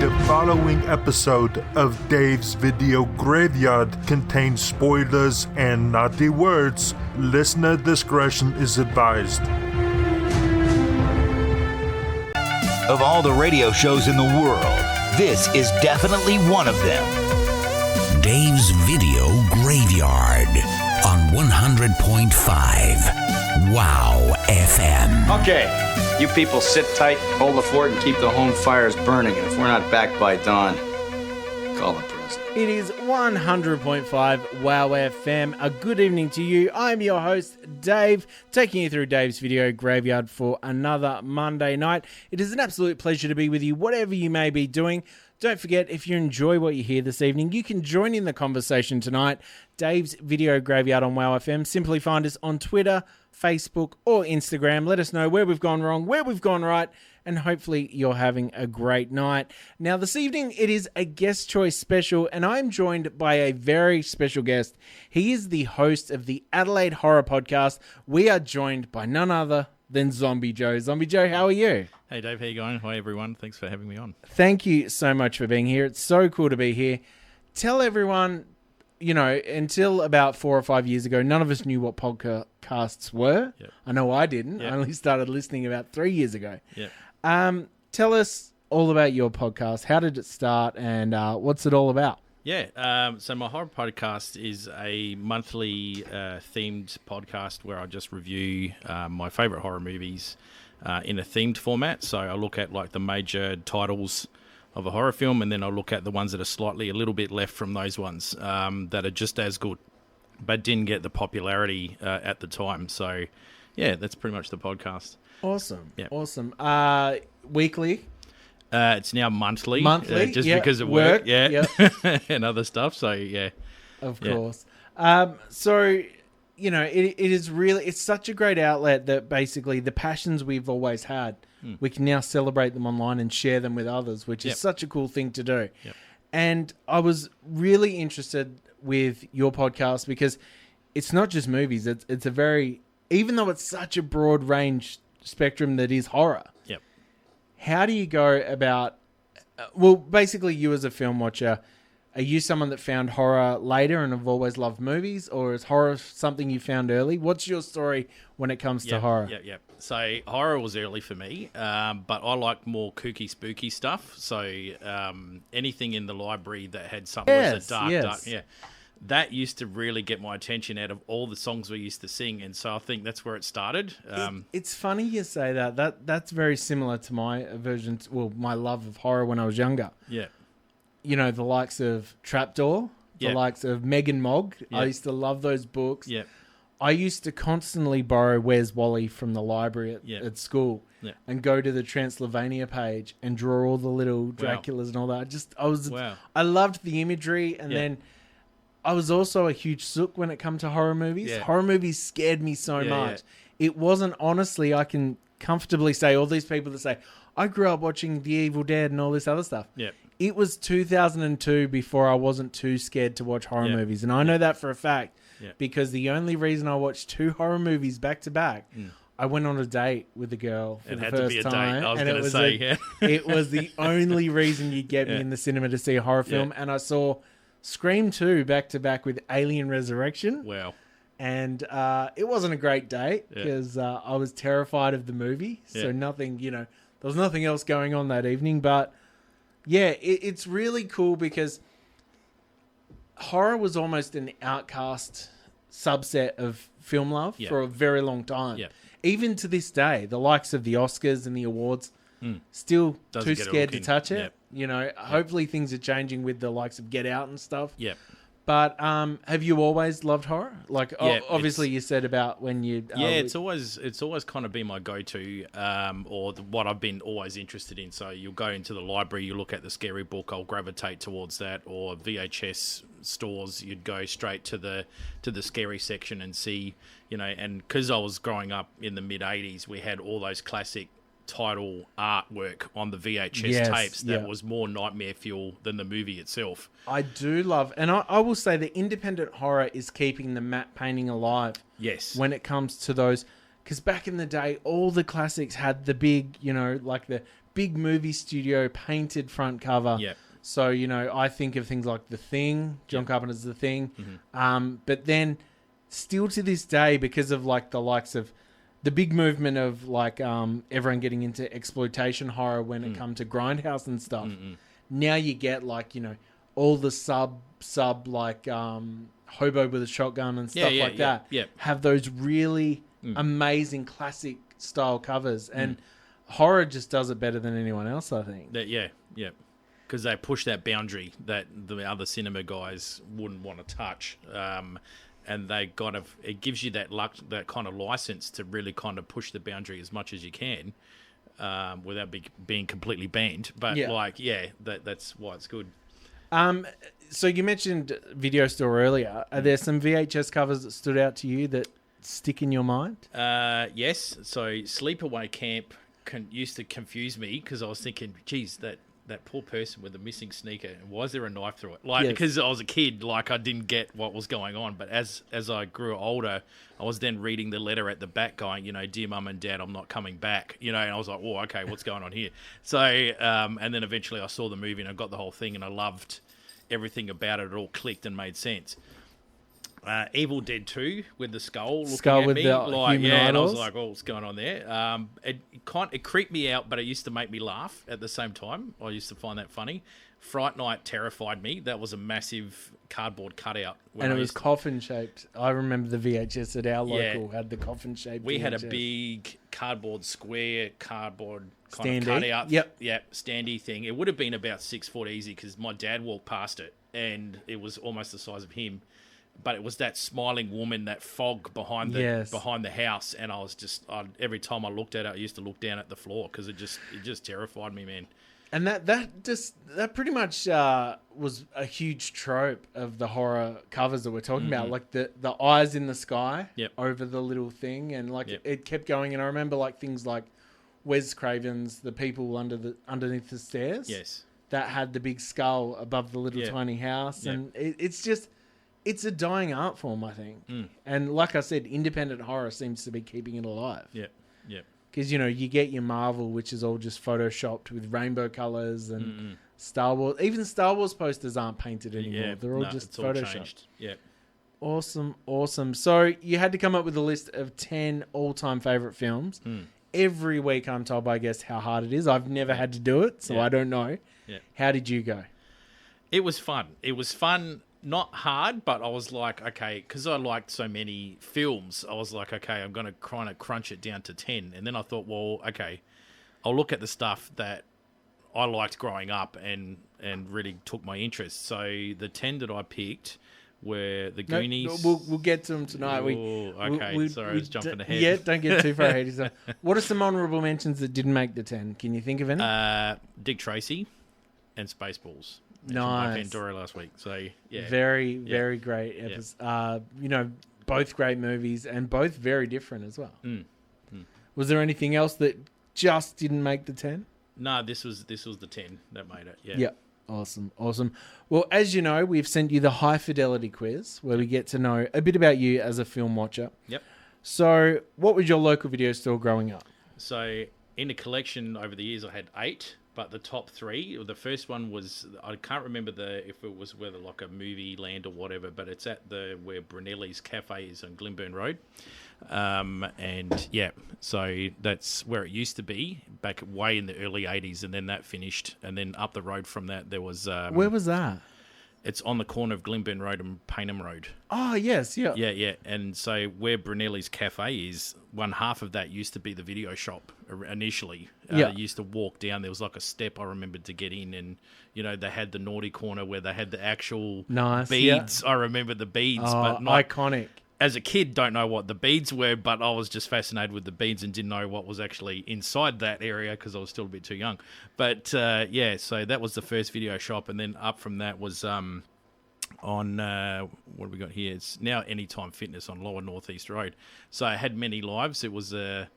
The following episode of Dave's Video Graveyard contains spoilers and naughty words. Listener discretion is advised. Of all the radio shows in the world, this is definitely one of them. Dave's Video Graveyard on 100.5 Wow FM. Okay, you people sit tight, hold the fort, and keep the home fires burning. And if we're not back by dawn, call the president. It is 100.5 Wow FM. A good evening to you. I'm your host, Dave, taking you through Dave's Video Graveyard for another Monday night. It is an absolute pleasure to be with you, whatever you may be doing. Don't forget, if you enjoy what you hear this evening, you can join in the conversation tonight. Dave's Video Graveyard on Wow FM. Simply find us on Twitter, Facebook, or Instagram. Let us know where we've gone wrong, where we've gone right, and hopefully you're having a great night. Now, this evening, it is a guest choice special, and I'm joined by a very special guest. He is the host of the Adelaide Horror Podcast. We are joined by none other than Zombie Joe. Zombie Joe, how are you? Hey Dave, how you going? Hi everyone, thanks for having me on. Thank you so much for being here. It's so cool to be here. Tell everyone, you know, until about 4 or 5 years ago, none of us knew what podcasts were. Yep. I know I didn't. Yep. I only started listening about 3 years ago. Yep. Tell us all about your podcast. How did it start and what's it all about? Yeah, so my horror podcast is a monthly themed podcast where I just review my favourite horror movies in a themed format. So I look at like the major titles of a horror film, and then I look at the ones that are slightly a little bit left from those ones that are just as good, but didn't get the popularity at the time. So yeah, that's pretty much the podcast. Awesome. Yeah. Awesome. Weekly? It's now monthly. Just yep. because of work. Yeah. Yep. And other stuff. So yeah. Of course. So, you know, it is really, it's such a great outlet that basically the passions we've always had, we can now celebrate them online and share them with others, which is such a cool thing to do. Yep. And I was really interested with your podcast because it's not just movies. It's a very, even though it's such a broad range spectrum that is horror. Yep. How do you go about, well, basically you as a film watcher, are you someone that found horror later and have always loved movies, or is horror something you found early? What's your story when it comes to horror? Yeah. So horror was early for me, but I like more kooky, spooky stuff. So anything in the library that had something was a dark, that used to really get my attention out of all the songs we used to sing, and so I think that's where it started. It's funny you say that. That's very similar to my aversion, my love of horror when I was younger. Yeah. You know, the likes of Trapdoor, the likes of Meg and Mogg. Yep. I used to love those books. Yeah. I used to constantly borrow Where's Wally from the library at school and go to the Transylvania page and draw all the little Draculas and all that. I loved the imagery, and then I was also a huge sook when it come to horror movies. Yeah. Horror movies scared me so much. It wasn't, honestly, I can comfortably say, all these people that say, I grew up watching The Evil Dead and all this other stuff. Yeah. It was 2002 before I wasn't too scared to watch horror movies. And I know that for a fact because the only reason I watched 2 horror movies back to back, I went on a date with a girl for the first time. I was going to say, it was the only reason you'd get me in the cinema to see a horror film. And I saw Scream 2 back to back with Alien Resurrection. Wow. And it wasn't a great date because I was terrified of the movie. So nothing, there was nothing else going on that evening. But yeah, it's really cool because horror was almost an outcast subset of film love for a very long time. Yeah. Even to this day, the likes of the Oscars and the awards still too scared to touch it. Hopefully things are changing with the likes of Get Out and stuff. Yeah. But have you always loved horror? Like, obviously you said about when you... it's always kind of been my go-to or what I've been always interested in. So you'll go into the library, you look at the scary book, I'll gravitate towards that. Or VHS stores, you'd go straight to the scary section and see, and because I was growing up in the mid-'80s, we had all those classic title artwork on the VHS tapes that was more nightmare fuel than the movie itself. I do love, and I will say the independent horror is keeping the matte painting alive. Yes. When it comes to those, because back in the day, all the classics had the big, like the big movie studio painted front cover. Yep. So, you know, I think of things like The Thing, John Carpenter's The Thing. But then still to this day, because of like the likes of the big movement of like everyone getting into exploitation horror when it comes to Grindhouse and stuff, now you get like, you know, all the sub like Hobo with a Shotgun and stuff that have those really amazing classic style covers. And horror just does it better than anyone else, I think. Because they push that boundary that the other cinema guys wouldn't want to touch. And they it gives you that kind of license to really kind of push the boundary as much as you can without being completely banned. But that's why it's good. So you mentioned Video Store earlier. Are there some VHS covers that stood out to you that stick in your mind? Yes. So Sleepaway Camp used to confuse me because I was thinking, geez, that poor person with the missing sneaker, and why is there a knife through it? Like, because I was a kid, like I didn't get what was going on. But as I grew older, I was then reading the letter at the back going, you know, dear mum and dad, I'm not coming back. You know, and I was like, oh, okay, what's going on here? So, and then eventually I saw the movie and I got the whole thing and I loved everything about it. It all clicked and made sense. Evil Dead 2 with the skull looking at with me, the like, human and I idols. was like, "Oh, what's going on there?" It creeped me out, but it used to make me laugh at the same time. I used to find that funny. Fright Night terrified me. That was a massive cardboard cutout, and it was coffin shaped. I remember the VHS at our local had the coffin shaped. We had a big cardboard kind standee of cutout. Yep, standee thing. It would have been about 6 foot easy because my dad walked past it, and it was almost the size of him. But it was that smiling woman, that fog behind the house, and I was just every time I looked at it, I used to look down at the floor because it just terrified me, man. And that pretty much was a huge trope of the horror covers that we're talking about, like the eyes in the sky over the little thing, and like it kept going. And I remember like things like Wes Craven's The People Underneath the Stairs, that had the big skull above the little tiny house, and it's a dying art form, I think. And like I said, independent horror seems to be keeping it alive. Because, you know, you get your Marvel, which is all just photoshopped with rainbow colors, and Star Wars. Even Star Wars posters aren't painted anymore. They're all just photoshopped. Awesome. So you had to come up with a list of 10 all-time favorite films. Every week I'm told by guests how hard it is. I've never had to do it, so I don't know. How did you go? It was fun. Not hard, but I was like, okay, because I liked so many films, I was like, okay, I'm going to kind of crunch it down to 10. And then I thought, well, okay, I'll look at the stuff that I liked growing up and really took my interest. So the 10 that I picked were the Goonies. No, we'll get to them tonight. Sorry, I was jumping ahead. Yeah, don't get too far ahead. What are some honourable mentions that didn't make the 10? Can you think of any? Dick Tracy and Spaceballs. Nice. Pandora last week. So yeah, very great episode. You know, both great movies and both very different as well. Was there anything else that just didn't make the 10? No, this was the 10 that made it. Yeah. Yep. Awesome. Well, as you know, we've sent you the High Fidelity quiz where we get to know a bit about you as a film watcher. Yep. So, what was your local video store growing up? So, in the collection over the years, I had 8. But the top 3, the first one was, I can't remember if it was whether like a movie land or whatever, but it's at where Brunelli's Cafe is on Glenburn Road. And yeah, so that's where it used to be back way in the early 80s, and then that finished. And then up the road from that, there was... where was that? It's on the corner of Glenburn Road and Paynham Road. Oh, yes, yeah. Yeah. And so where Brunelli's Cafe is, one half of that used to be the video shop initially. You used to walk down. There was like a step I remembered to get in, and, you know, they had the naughty corner where they had the actual beads. I remember the beads. But not, iconic. As a kid, don't know what the beads were, but I was just fascinated with the beads and didn't know what was actually inside that area because I was still a bit too young. But yeah, so that was the first video shop, and then up from that was on what have we got here? It's now Anytime Fitness on Lower North East Road. So I had many lives. It was a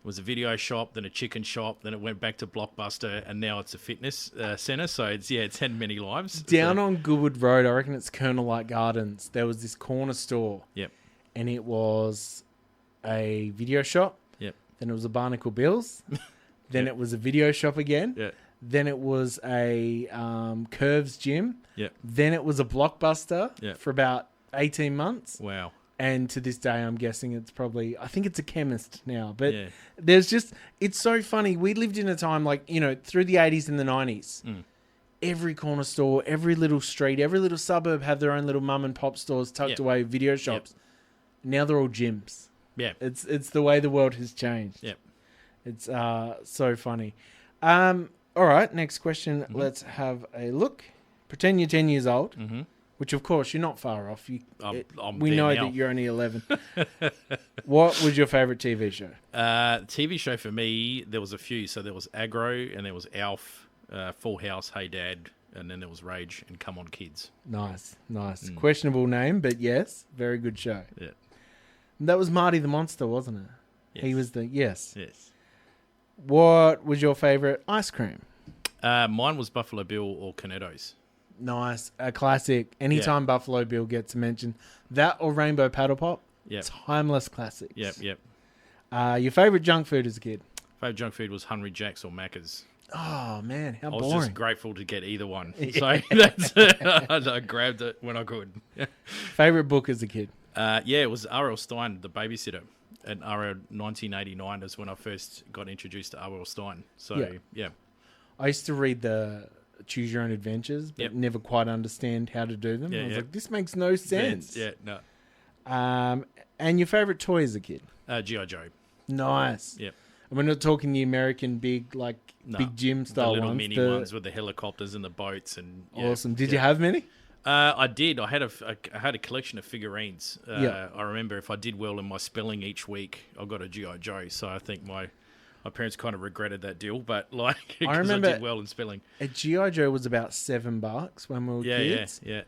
video shop, then a chicken shop, then it went back to Blockbuster, and now it's a fitness centre. So it's had many lives. Down on Goodwood Road, I reckon it's Colonel Light Gardens. There was this corner store. Yep. And it was a video shop. Yep. Then it was a Barnacle Bills. Then it was a video shop again. Yeah. Then it was a Curves gym. Yeah. Then it was a Blockbuster Yeah. for about 18 months. Wow. And to this day, I'm guessing it's probably, I think it's a chemist now. But Yeah. there's just, it's so funny. We lived in a time like, through the 80s and the 90s. Every corner store, every little street, every little suburb have their own little mum and pop stores tucked away, video shops. Now they're all gyms. Yeah. It's the way the world has changed. Yep. It's so funny. All right, next question. Let's have a look. Pretend you're 10 years old, which of course you're not far off. I'm We there know now. that you're only 11. What was your favourite TV show? TV show for me, there was a few. So there was Aggro, and there was Alf, Full House, Hey Dad, and then there was Rage and Come On Kids. Nice. Questionable name, but yes, very good show. Yeah. That was Marty the Monster, wasn't it? Yes. He was the, yes. Yes. What was your favourite ice cream? Mine was Buffalo Bill or Cornetto's. Nice. A classic. Anytime Buffalo Bill gets mentioned. That or Rainbow Paddle Pop. Yep. Timeless classics. Yep. Your favourite junk food as a kid? Favorite junk food was Hungry Jack's or Macca's. Oh, man. How I was boring. just grateful to get either one. So that's I grabbed it when I could. Favourite book as a kid? It was R.L. Stein, The Babysitter. And R.L. 1989 is when I first got introduced to R.L. Stein. So, yeah. I used to read the Choose Your Own Adventures, but never quite understand how to do them. I was like, this makes no sense. Yeah, no. And your favourite toy as a kid? G.I. Joe. Nice. Yep. And we're not talking the American big gym style the little ones. mini ones with the helicopters and the boats. And Awesome. Did you have many? I did. I had a collection of figurines. I remember if I did well in my spelling each week, I got a G.I. Joe. So I think my parents kind of regretted that deal, but because I did well in spelling. A G.I. Joe was about $7 when we were kids. Yeah.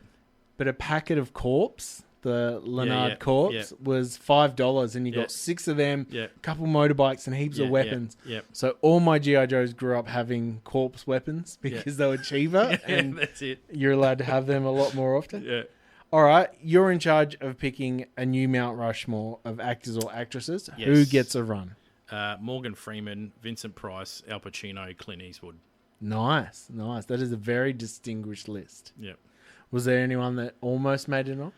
But a packet of Corpse, the Leonard Corpse, was $5, and you got 6 of them, a couple motorbikes, and heaps of weapons. So all my G.I. Joes grew up having Corpse weapons because they were cheaper, and that's it. You're allowed to have them a lot more often. Yeah. All right, you're in charge of picking a new Mount Rushmore of actors or actresses. Yes. Who gets a run? Morgan Freeman, Vincent Price, Al Pacino, Clint Eastwood. Nice. That is a very distinguished list. Yep. Was there anyone that almost made it on?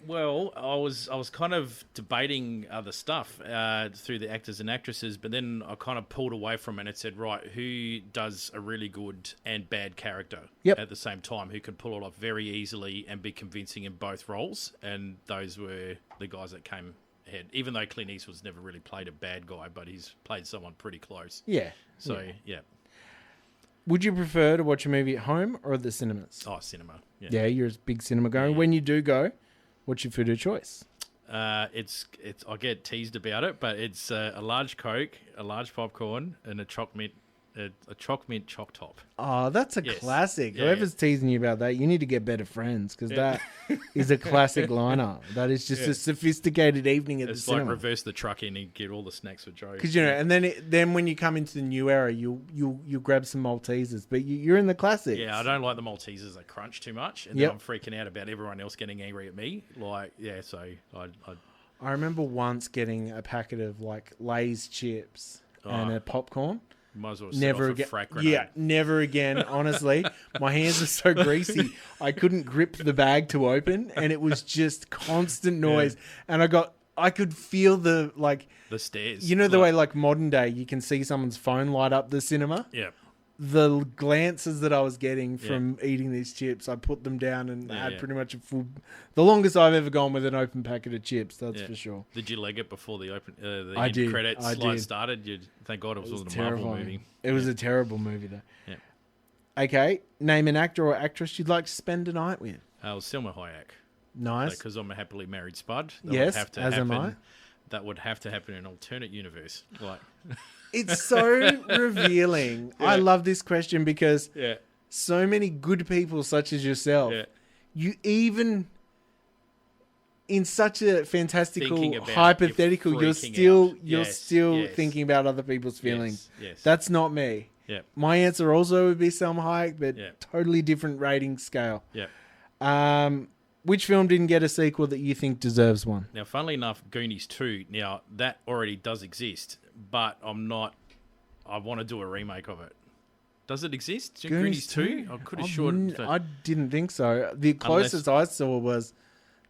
Well, I was kind of debating other stuff through the actors and actresses, but then I kind of pulled away from it and said, right, who does a really good and bad character at the same time, who can pull it off very easily and be convincing in both roles? And those were the guys that came ahead, even though Clint Eastwood's never really played a bad guy, but he's played someone pretty close. Yeah. So, yeah. Would you prefer to watch a movie at home or at the cinemas? Oh, cinema. Yeah, you're a big cinema goer. When you do go, what's your food of choice? It's I get teased about it, but it's a large Coke, a large popcorn, and a choc mint choc top. Oh, that's a classic. Yeah, Whoever's teasing you about that, you need to get better friends, because that is a classic lineup. That is just a sophisticated evening at the cinema. It's like reverse the truck in and get all the snacks for Joe. Because and then when you come into the new era, you grab some Maltesers, but you're in the classics. Yeah, I don't like the Maltesers. They crunch too much, and then I'm freaking out about everyone else getting angry at me. So I remember once getting a packet of Lay's chips and a popcorn. Might as well set Never off again. a frack grenade. Yeah, never again. Honestly, my hands were so greasy, I couldn't grip the bag to open, and it was just constant noise. And I could feel the stairs. You know the way modern day you can see someone's phone light up the cinema. Yeah. The glances that I was getting from eating these chips, I put them down and had pretty much the longest I've ever gone with an open packet of chips. That's for sure. Did you leg it before the I did. credits I slide did. started? Thank God it wasn't a terrifying. Marvel movie. It was a terrible movie though. Yeah. Okay, name an actor or actress you'd like to spend a night with. It was Selma Hayek. Nice. Because I'm a happily married spud. Yes, as am I. That would have to happen in an alternate universe. It's so revealing. I love this question because so many good people such as yourself, you even in such a fantastical hypothetical, you're still thinking about other people's feelings. Yes. That's not me. Yeah. My answer also would be Selma Hayek, but totally different rating scale. Yeah. Which film didn't get a sequel that you think deserves one? Now, funnily enough, Goonies 2, now that already does exist, but I'm not I want to do a remake of it. Does it exist? Goonies 2? I could have sworn. I didn't think so. The closest I saw was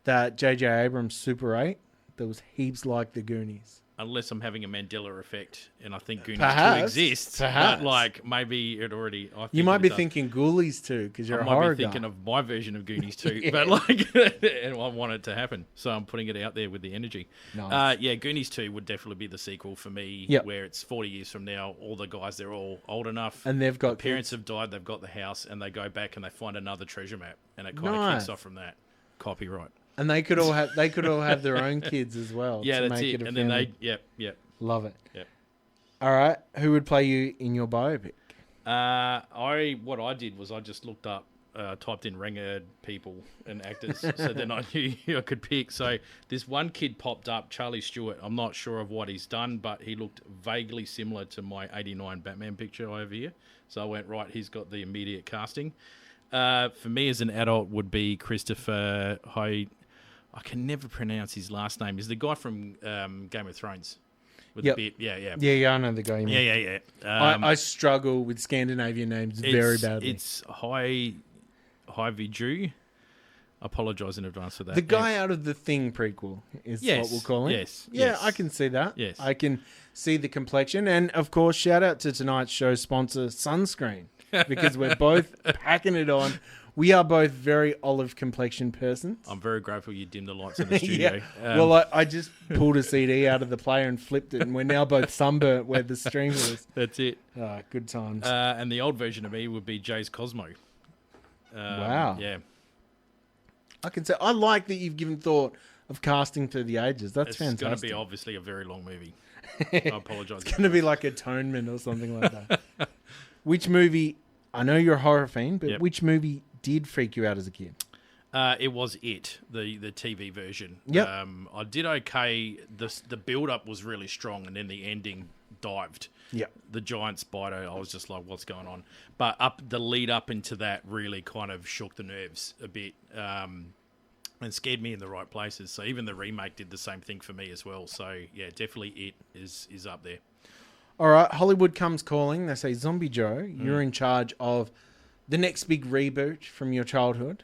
that J.J. Abrams Super 8. There was heaps like the Goonies. Unless I'm having a Mandela effect, and I think Goonies 2 exists. Perhaps. But, like, maybe it already... You might be thinking Ghoulies 2, because you're a horror guy. I might be thinking of my version of Goonies 2, but, like, and I want it to happen. So I'm putting it out there with the energy. Nice. Goonies 2 would definitely be the sequel for me, where it's 40 years from now, all the guys, they're all old enough. And they've got parents have died, they've got the house, and they go back and they find another treasure map, and it kind of kicks off from that. Copyright. And they could all have their own kids as well. Yeah, to that's make it. a And family. then yep. Love it. Yep. All right. Who would play you in your biopic? What I did was I just looked up, typed in Ringer people and actors, so then I knew who I could pick. So this one kid popped up, Charlie Stewart. I'm not sure of what he's done, but he looked vaguely similar to my '89 Batman picture over here. So I went, right, he's got the immediate casting. For me as an adult would be Christopher Hyde. I can never pronounce his last name. He's the guy from Game of Thrones. With the beard. Yeah, I know the guy you mean. Yeah. I struggle with Scandinavian names very badly. It's Hy-Vee Jew. I apologise in advance for that. The guy out of the Thing prequel is what we'll call him. Yes. Yeah, I can see that. Yes. I can see the complexion. And, of course, shout out to tonight's show sponsor, Sunscreen, because we're both packing it on. We are both very olive complexion persons. I'm very grateful you dimmed the lights in the studio. Well, I just pulled a CD out of the player and flipped it, and we're now both sunburnt where the stream was. That's it. Good times. And the old version of me would be Jay's Cosmo. Wow. Yeah. I can say I like that you've given thought of casting through the ages. That's fantastic. It's going to be obviously a very long movie. I apologise. It's going to be like Atonement or something like that. Which movie... I know you're a horror fiend, but which movie did freak you out as a kid? It was It, the TV version. Yep. I did okay. The build-up was really strong, and then the ending dived. Yep. The giant spider, I was just like, what's going on? But the lead up into that really kind of shook the nerves a bit and scared me in the right places. So even the remake did the same thing for me as well. So, yeah, definitely It is up there. All right, Hollywood comes calling. They say, Zombie Joe, you're in charge of the next big reboot from your childhood.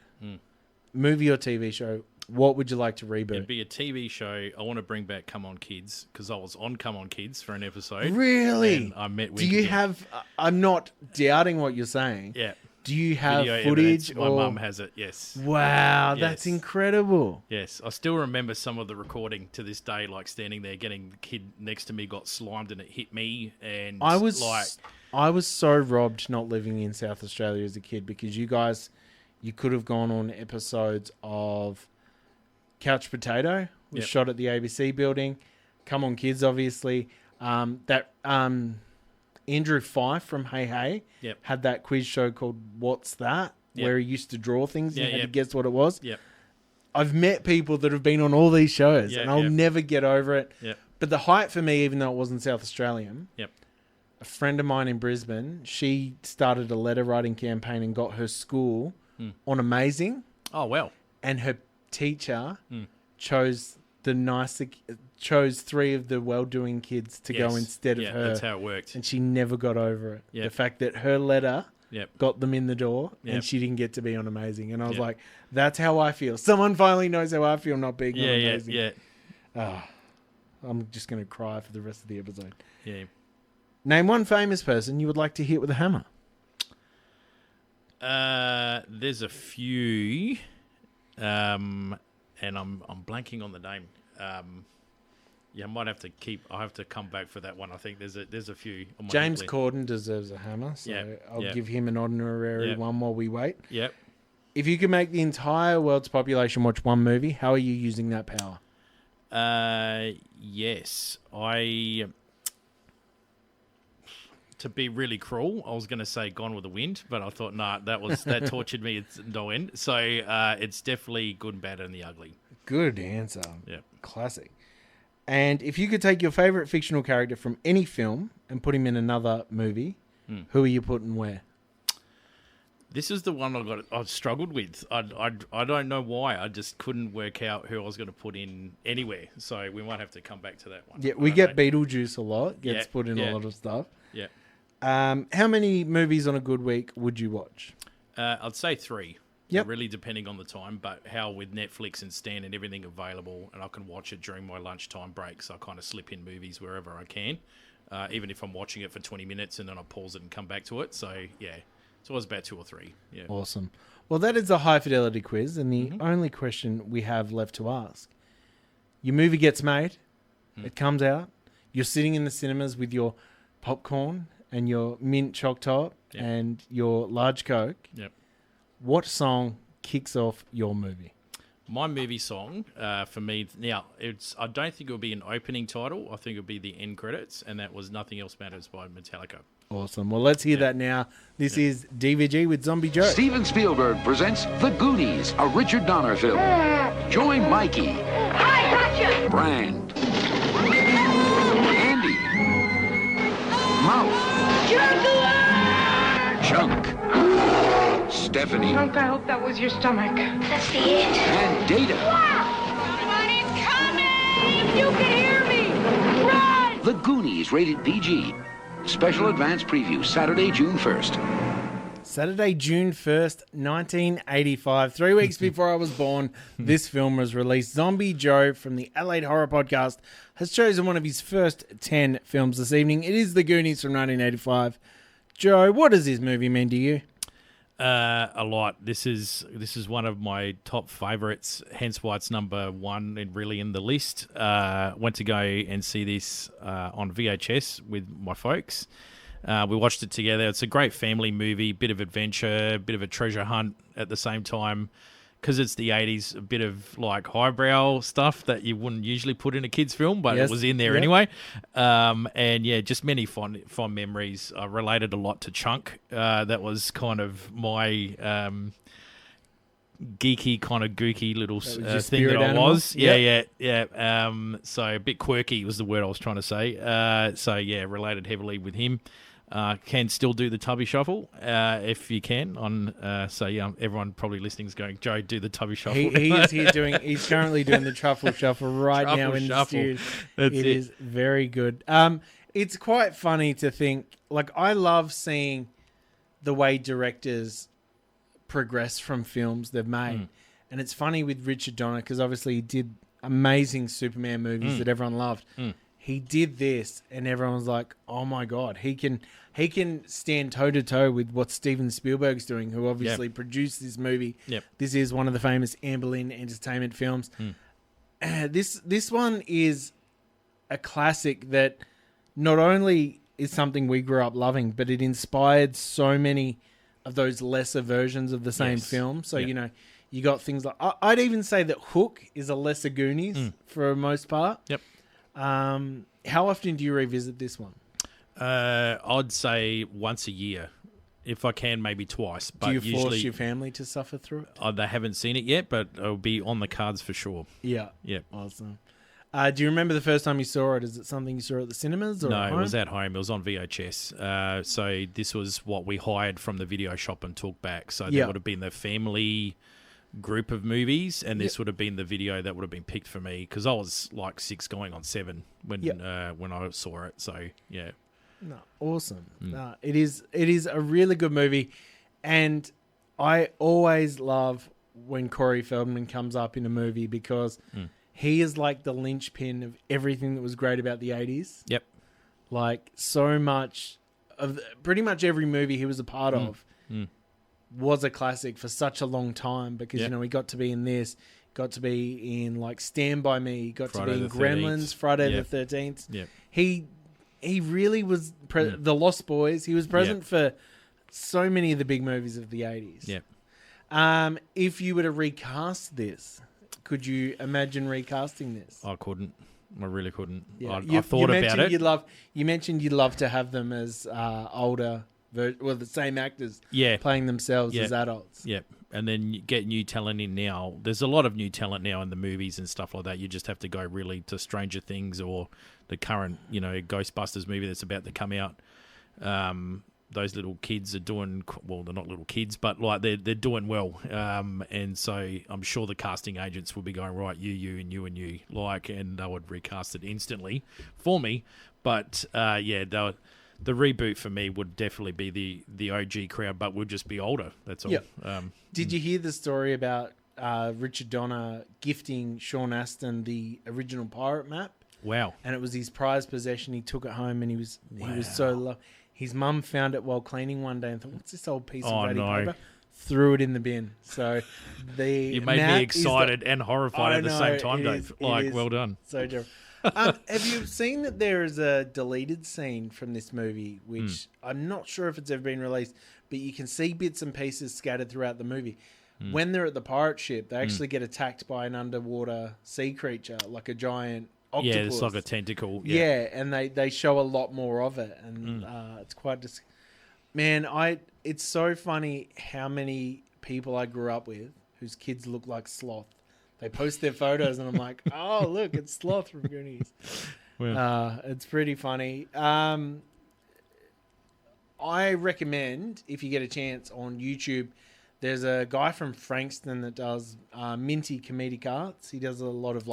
Movie or TV show, what would you like to reboot? It'd be a TV show. I want to bring back Come On Kids, because I was on Come On Kids for an episode. Really? And I met Do you have... I'm not doubting what you're saying. Yeah. Do you have Video footage? evidence. My mum has it, yes. Wow, Yes. that's incredible. Yes, I still remember some of the recording to this day, like standing there, getting the kid next to me got slimed and it hit me, and I was like, so robbed not living in South Australia as a kid, because you could have gone on episodes of Couch Potato, was shot at the ABC building. Come On Kids, obviously. Andrew Fife from Hey Hey had that quiz show called What's That, where he used to draw things and you had to guess what it was. Yep. I've met people that have been on all these shows, and I'll never get over it. Yep. But the height for me, even though it wasn't South Australian, Yep. a friend of mine in Brisbane, she started a letter writing campaign and got her school on Amazing. Oh, well. And her teacher chose chose 3 of the well-doing kids to go instead of her. That's how it worked. And she never got over it. Yep. The fact that her letter got them in the door and Yep. she didn't get to be on Amazing. And I was like, that's how I feel. Someone finally knows how I feel not being on Amazing. I'm just going to cry for the rest of the episode. Yeah. Name one famous person you would like to hit with a hammer. There's a few, and I'm blanking on the name. I might have to I'll have to come back for that one. I think there's a few. On my James list. Corden deserves a hammer, so I'll give him an honorary one while we wait. Yep. If you could make the entire world's population watch one movie, how are you using that power? Yes, to be really cruel, I was going to say Gone with the Wind, but I thought, that tortured me. It's no end. So it's definitely Good, Bad, and the Ugly. Good answer. Yeah. Classic. And if you could take your favorite fictional character from any film and put him in another movie, who are you putting where? This is the one I struggled with. I don't know why. I just couldn't work out who I was going to put in anywhere. So we might have to come back to that one. Yeah, we get Beetlejuice a lot. Gets put in a lot of stuff. Yeah. How many movies on a good week would you watch? I'd say 3. Yep. Really depending on the time, but how with Netflix and Stan and everything available, and I can watch it during my lunchtime breaks, I kind of slip in movies wherever I can, even if I'm watching it for 20 minutes and then I pause it and come back to it. So, yeah, it's always about 2 or 3. Yeah. Awesome. Well, that is a high-fidelity quiz, and the only question we have left to ask. Your movie gets made, it comes out, you're sitting in the cinemas with your popcorn and your mint choc top and your large Coke. Yep. What song kicks off your movie? My movie song, for me, now, I don't think it will be an opening title. I think it will be the end credits, and that was Nothing Else Matters by Metallica. Awesome. Well, let's hear that now. This is DVG with Zombie Joe. Steven Spielberg presents The Goonies, a Richard Donner film. Join Mikey, Brand, Andy, Mouth, Chunk, Stephanie, Chunk, I hope that was your stomach. That's the end. and Data. Somebody's coming! You can hear me! Run! The Goonies, rated PG. Special advance preview, Saturday, June 1st. Saturday, June 1st, 1985. 3 weeks before I was born, this film was released. Zombie Joe from the Adelaide Horror Podcast has chosen one of his first 10 films this evening. It is The Goonies from 1985. Joe, what does this movie mean to you? A lot. This is one of my top favourites, hence why it's number 1 and really in the list. Went to go and see this on VHS with my folks. We watched it together. It's a great family movie, bit of adventure, bit of a treasure hunt at the same time. Because it's the 80s, a bit of like highbrow stuff that you wouldn't usually put in a kid's film, but it was in there anyway. And yeah, just many fond memories. I related a lot to Chunk. That was kind of my geeky, kind of gooky little thing that I was. Yeah. So a bit quirky was the word I was trying to say. So yeah, related heavily with him. Can still do the tubby shuffle if you can. So yeah, everyone probably listening is going, Joe, do the tubby shuffle. He's currently doing the truffle shuffle right now in the studio. It is very good. It's quite funny to think. Like, I love seeing the way directors progress from films they've made, and it's funny with Richard Donner because obviously he did amazing Superman movies that everyone loved. He did this, and everyone was like, "Oh my god, he can stand toe to toe with what Steven Spielberg's doing, who obviously produced this movie." This is one of the famous Amblin Entertainment films. This one is a classic that not only is something we grew up loving, but it inspired so many of those lesser versions of the same film. So you know, you got things like I'd even say that Hook is a lesser Goonies for the most part. How often do you revisit this one? I'd say once a year. If I can, maybe twice. But do you usually, force your family to suffer through it? They haven't seen it yet, but it'll be on the cards for sure. Yeah. Yeah. Awesome. Do you remember the first time you saw it? Is it something you saw at the cinemas? Or no, at home? It was at home. It was on VHS. So this was what we hired from the video shop and took back. So there would have been the family group of movies, and this would have been the video that would have been picked for me because I was like 6 going on 7 when I saw it. So yeah. No, awesome. No, it is a really good movie, and I always love when Corey Feldman comes up in a movie because he is like the linchpin of everything that was great about the 80s. Yep. Like so much of pretty much every movie he was a part of was a classic for such a long time because you know he got to be in this, got to be in like Stand By Me, got Friday to be in the Gremlins, 13th. Friday the 13th. Yep. He really was the Lost Boys. He was present for so many of the big movies of the 80s. Yep. If you were to recast this, could you imagine recasting this? I couldn't. I really couldn't. Yeah. I thought about it. You mentioned you'd love to have them as older, the same actors playing themselves as adults. Yep. And then you get new talent in now. There's a lot of new talent now in the movies and stuff like that. You just have to go really to Stranger Things or the current, Ghostbusters movie that's about to come out. Those little kids are doing well. They're not little kids, but like they're doing well. And so I'm sure the casting agents will be going right, you, and you, and you, and they would recast it instantly for me. But The reboot for me would definitely be the OG crowd, but we'll just be older. That's all. Yep. Did you hear the story about Richard Donner gifting Sean Astin the original pirate map? Wow. And it was his prized possession. He took it home, and he was so his mum found it while cleaning one day and thought, "What's this old piece of ratty paper?" Threw it in the bin. So you made me excited and horrified at the same time, Dave. Well done. So different. Have you seen that there is a deleted scene from this movie, which I'm not sure if it's ever been released, but you can see bits and pieces scattered throughout the movie. When they're at the pirate ship, they actually get attacked by an underwater sea creature, like a giant octopus. Yeah, it's like a tentacle. Yeah, and they show a lot more of it, and it's quite it's so funny how many people I grew up with whose kids look like Sloth. They post their photos, and I'm like, oh, look, it's Sloth from Goonies. Well. It's pretty funny. I recommend, if you get a chance on YouTube, there's a guy from Frankston that does Minty Comedic Arts. He does a lot of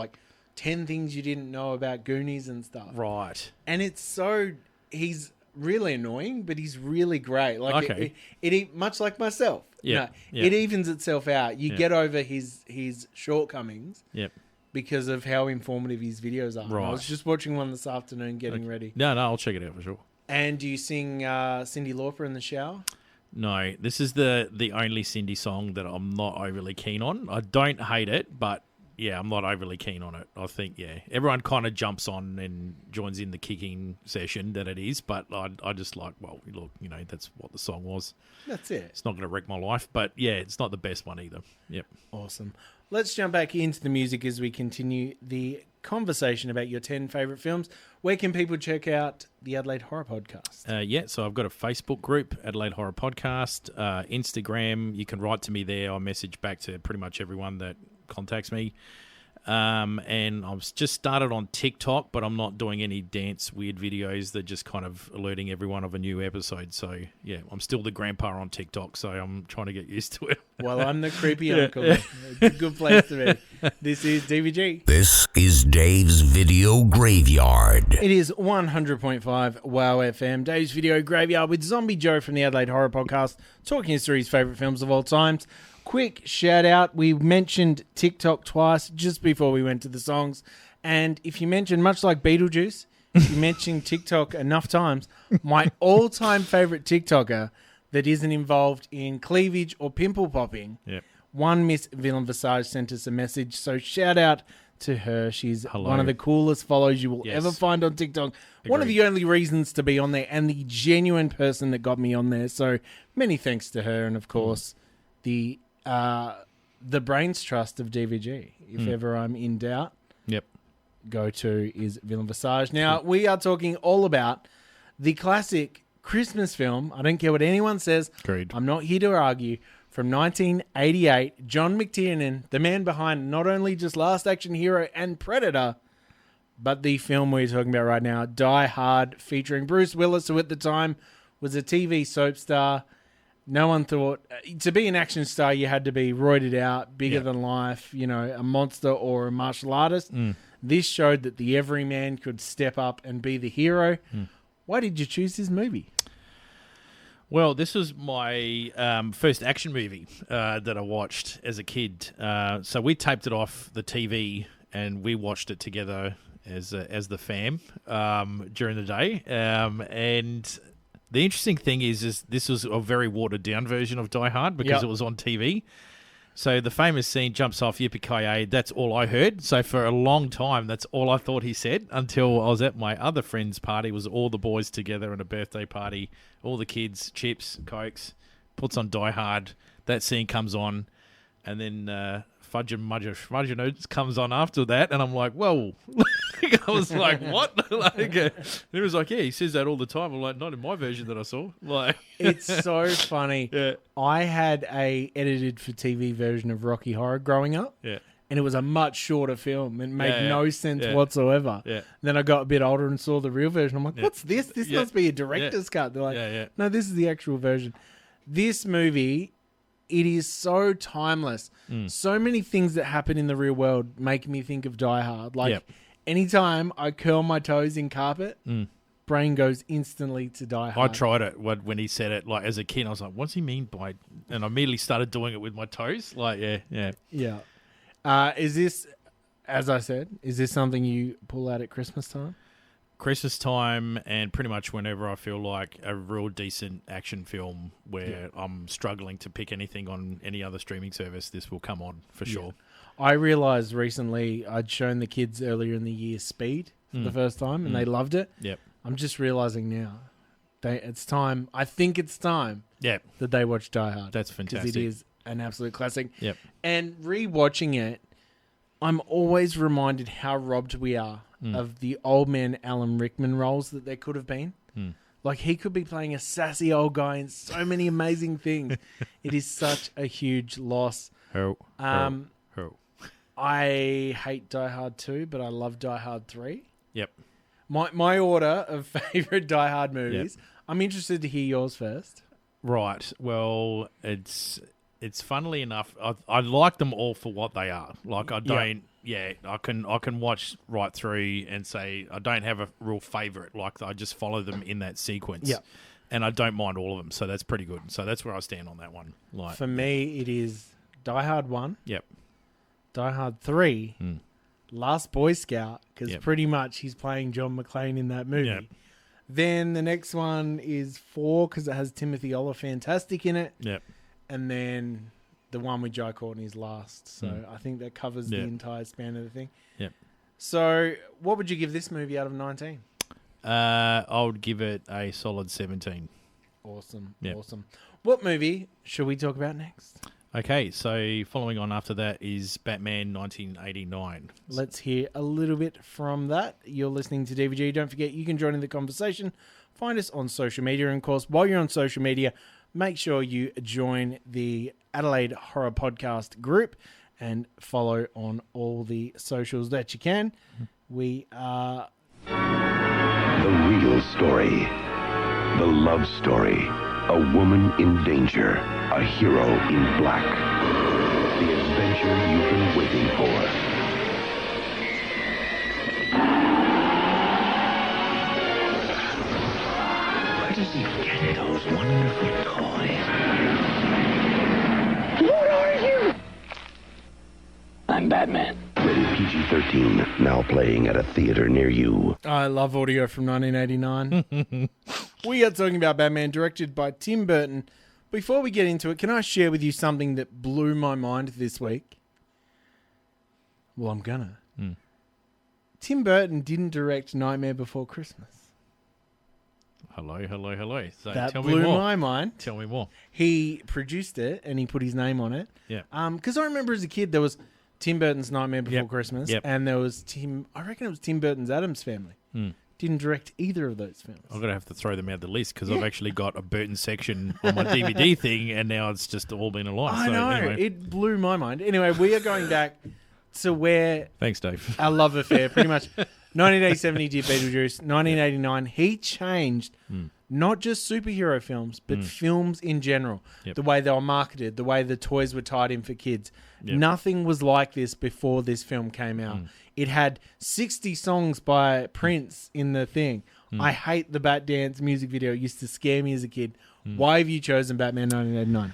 10 things you didn't know about Goonies and stuff. Right. And he's really annoying, but he's really great. Okay. It much like myself. Yeah. It evens itself out. You get over his shortcomings. Yep. Because of how informative his videos are. Right. I was just watching one this afternoon, getting ready. No, I'll check it out for sure. And do you sing Cyndi Lauper in the shower? No, this is the only Cindy song that I'm not overly keen on. I don't hate it, but yeah, I'm not overly keen on it. I think, everyone kind of jumps on and joins in the kicking session that it is, but I just look, that's what the song was. That's it. It's not going to wreck my life, but yeah, it's not the best one either. Yep. Awesome. Let's jump back into the music as we continue the conversation about your 10 favourite films. Where can people check out the Adelaide Horror Podcast? So I've got a Facebook group, Adelaide Horror Podcast, Instagram. You can write to me there. I message back to pretty much everyone that contacts me. And I've just started on TikTok, but I'm not doing any dance weird videos. They're just kind of alerting everyone of a new episode. So, yeah, I'm still the grandpa on TikTok, so I'm trying to get used to it. Well, I'm the creepy uncle. It's a good place to be. This is DVG. This is Dave's Video Graveyard. It is 100.5 WOW FM, Dave's Video Graveyard with Zombie Joe from the Adelaide Horror Podcast, talking us through his favourite films of all times. Quick shout out, we mentioned TikTok twice just before we went to the songs, and if you mention, much like Beetlejuice, if you mention TikTok enough times, my all-time favourite TikToker that isn't involved in cleavage or pimple popping, one Miss Villain Visage sent us a message, so shout out to her. She's one of the coolest follows you will ever find on TikTok. Agreed. One of the only reasons to be on there, and the genuine person that got me on there, so many thanks to her, and of course the Brains Trust of DVG. If ever I'm in doubt, go to is Villain Visage. Now, we are talking all about the classic Christmas film. I don't care what anyone says. Agreed. I'm not here to argue. From 1988, John McTiernan, the man behind not only just Last Action Hero and Predator, but the film we're talking about right now, Die Hard, featuring Bruce Willis, who at the time was a TV soap star. No one thought, to be an action star, you had to be roided out, bigger than life, a monster or a martial artist. This showed that the everyman could step up and be the hero. Why did you choose this movie? Well, this was my first action movie that I watched as a kid. So we taped it off the TV and we watched it together as the fam during the day. And the interesting thing is this was a very watered-down version of Die Hard because it was on TV. So the famous scene, jumps off, yippee-ki-yay, that's all I heard. So for a long time, that's all I thought he said until I was at my other friend's party. It was all the boys together in a birthday party, all the kids, chips, cokes, puts on Die Hard. That scene comes on, and then Fudge and Mudge Notes comes on after that, and I'm like, whoa. I was like, what? He was like, yeah, he says that all the time. I'm like, not in my version that I saw. It's so funny. Yeah. I had a edited for TV version of Rocky Horror growing up. Yeah. And it was a much shorter film. It made no sense whatsoever. Yeah. Then I got a bit older and saw the real version. I'm like, what's this? This must be a director's cut. They're like, no, this is the actual version. This movie, it is so timeless. So many things that happen in the real world make me think of Die Hard. Anytime I curl my toes in carpet, brain goes instantly to Die I Hard. tried it when he said it, like, as a kid. I was like, what's he mean by... And I immediately started doing it with my toes. Like, yeah. Yeah. Is this, as I said, is this something you pull out at Christmas time? Christmas time, and pretty much whenever I feel like a real decent action film where I'm struggling to pick anything on any other streaming service, this will come on for sure. I realised recently I'd shown the kids earlier in the year Speed for the first time, and they loved it. Yep. I'm just realising now, it's time. I think it's time. Yep. That they watch Die Hard. That's fantastic. Because it is an absolute classic. Yep. And rewatching it, I'm always reminded how robbed we are of the old man Alan Rickman roles that there could have been. Like, he could be playing a sassy old guy in so many amazing things. It is such a huge loss. I hate Die Hard 2, but I love Die Hard 3. Yep. My order of favourite Die Hard movies. Yep. I'm interested to hear yours first. Right. Well, it's funnily enough, I like them all for what they are. Like, I don't... Yeah, I can watch right through and say I don't have a real favourite. Like, I just follow them in that sequence. Yeah. And I don't mind all of them, so that's pretty good. So that's where I stand on that one. Like, for me, it is Die Hard 1. Yep. Die Hard 3. Last Boy Scout, because pretty much he's playing John McClane in that movie. Yep. Then the next one is 4, because it has Timothy Olyphant in it. Yep. And then... the one with Jai Courtney's last. So I think that covers the entire span of the thing. Yep. So what would you give this movie out of 19? I would give it a solid 17. Awesome. Yep. Awesome. What movie should we talk about next? Okay, so following on after that is Batman 1989. Let's hear a little bit from that. You're listening to DVG. Don't forget, you can join in the conversation. Find us on social media. And, of course, while you're on social media, make sure you join the Adelaide Horror Podcast group and follow on all the socials that you can. We are... The real story. The love story. A woman in danger. A hero in black. The adventure you've been waiting for. Where does he get those wonderful toys? What are you? I'm Batman. Rated PG-13, now playing at a theater near you. I love audio from 1989. We are talking about Batman, directed by Tim Burton. Before we get into it, can I share with you something that blew my mind this week? Well, I'm gonna. Tim Burton didn't direct Nightmare Before Christmas. Hello. So that tell blew me more. my mind. Tell me more. He produced it and he put his name on it. Yeah. Because I remember as a kid there was Tim Burton's Nightmare Before Christmas, and there was I reckon it was Tim Burton's Addams Family. Didn't direct either of those films. I'm gonna have to throw them out the list because I've actually got a Burton section on my DVD thing, and now it's just all been a lie. I know. Anyway. It blew my mind. Anyway, we are going back to where Thanks, Dave. our love affair pretty much 1987 he did Beetlejuice. 1989 he changed not just superhero films but films in general. The way they were marketed, the way the toys were tied in for kids. Nothing was like this before this film came out. It had 60 songs by Prince in the thing. I hate the Bat Dance music video. It used to scare me as a kid. Why have you chosen Batman 1989?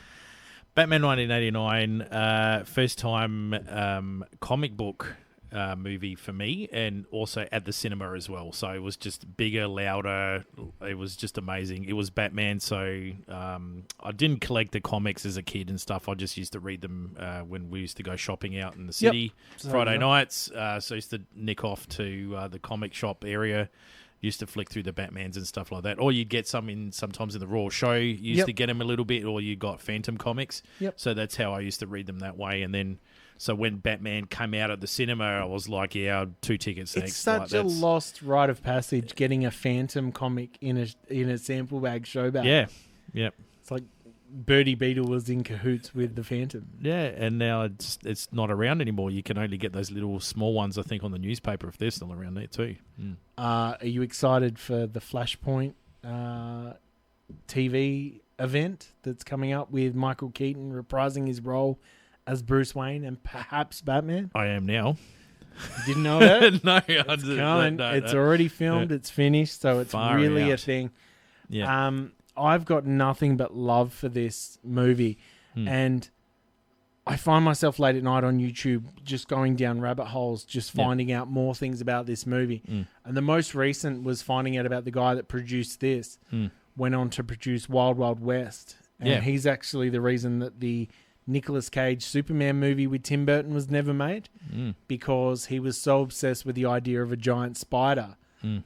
Batman 1989, first time comic book movie for me, and also at the cinema as well. So it was just bigger, louder. It was just amazing. It was Batman, so I didn't collect the comics as a kid and stuff. I just used to read them when we used to go shopping out in the city Friday nights. So I used to nick off to the comic shop area. Used to flick through the Batmans and stuff like that. Or you'd get some sometimes in the Raw Show. You used to get them a little bit, or you got Phantom Comics. So that's how I used to read them that way. And then, so when Batman came out at the cinema, I was like, yeah, 2 tickets next. It's such a lost rite of passage getting a Phantom comic in a sample bag show bag. Yeah, yep. It's like Birdie Beetle was in cahoots with the Phantom. Yeah, and now it's not around anymore. You can only get those little small ones, I think, on the newspaper if they're still around there too. Are you excited for the Flashpoint TV event that's coming up with Michael Keaton reprising his role as Bruce Wayne and perhaps Batman? I am now. Didn't know that? No, It's coming. It's already filmed. It's finished, so it's Far really a out. thing. Yeah. I've got nothing but love for this movie, and I find myself late at night on YouTube just going down rabbit holes, just finding out more things about this movie. And the most recent was finding out about the guy that produced this, went on to produce Wild Wild West. And he's actually the reason that the Nicolas Cage Superman movie with Tim Burton was never made, because he was so obsessed with the idea of a giant spider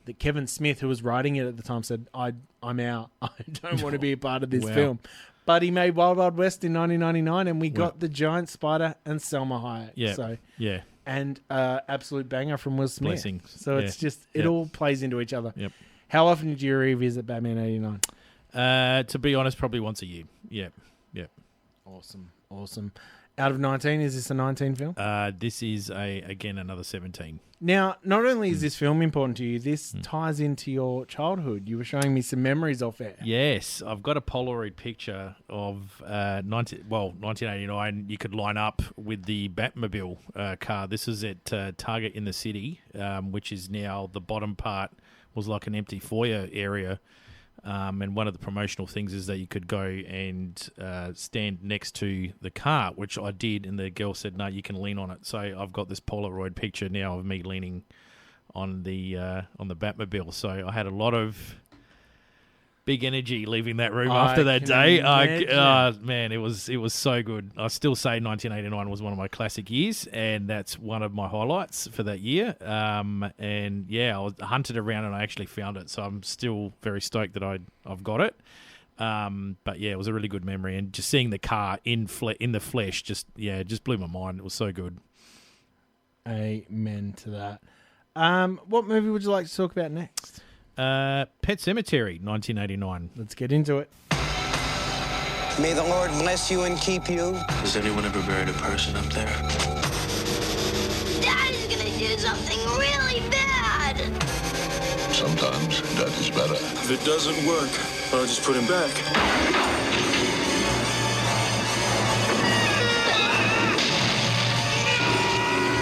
that Kevin Smith, who was writing it at the time, said, I'm out. I don't want to be a part of this film. But he made Wild Wild West in 1999, and we got the giant spider and Selma Hayek. Yeah. So, yeah. And absolute banger from Will Smith. Blessings. So it's just, it all plays into each other. Yep. How often do you revisit Batman 89? To be honest, probably once a year. Yeah. Yeah. Awesome. Out of 19, is this a 19 film? This is again another 17. Now, not only is this film important to you, this ties into your childhood. You were showing me some memories off air. Yes, I've got a Polaroid picture of 1989. You could line up with the Batmobile car. This is at Target in the city, which is now the bottom part was like an empty foyer area. And one of the promotional things is that you could go and stand next to the car, which I did, and the girl said, no, you can lean on it. So I've got this Polaroid picture now of me leaning on the Batmobile. So I had a lot of big energy leaving that room after that day. Man, it was so good. I still say 1989 was one of my classic years, and that's one of my highlights for that year. And yeah, I was hunted around and I actually found it, so I'm still very stoked that I've got it. But yeah, it was a really good memory, and just seeing the car in the flesh just blew my mind. It was so good. Amen to that. What movie would you like to talk about next? Pet Sematary, 1989. Let's get into it. May the Lord bless you and keep you. Has anyone ever buried a person up there? Daddy's gonna do something really bad. Sometimes that is better. If it doesn't work, I'll just put him back.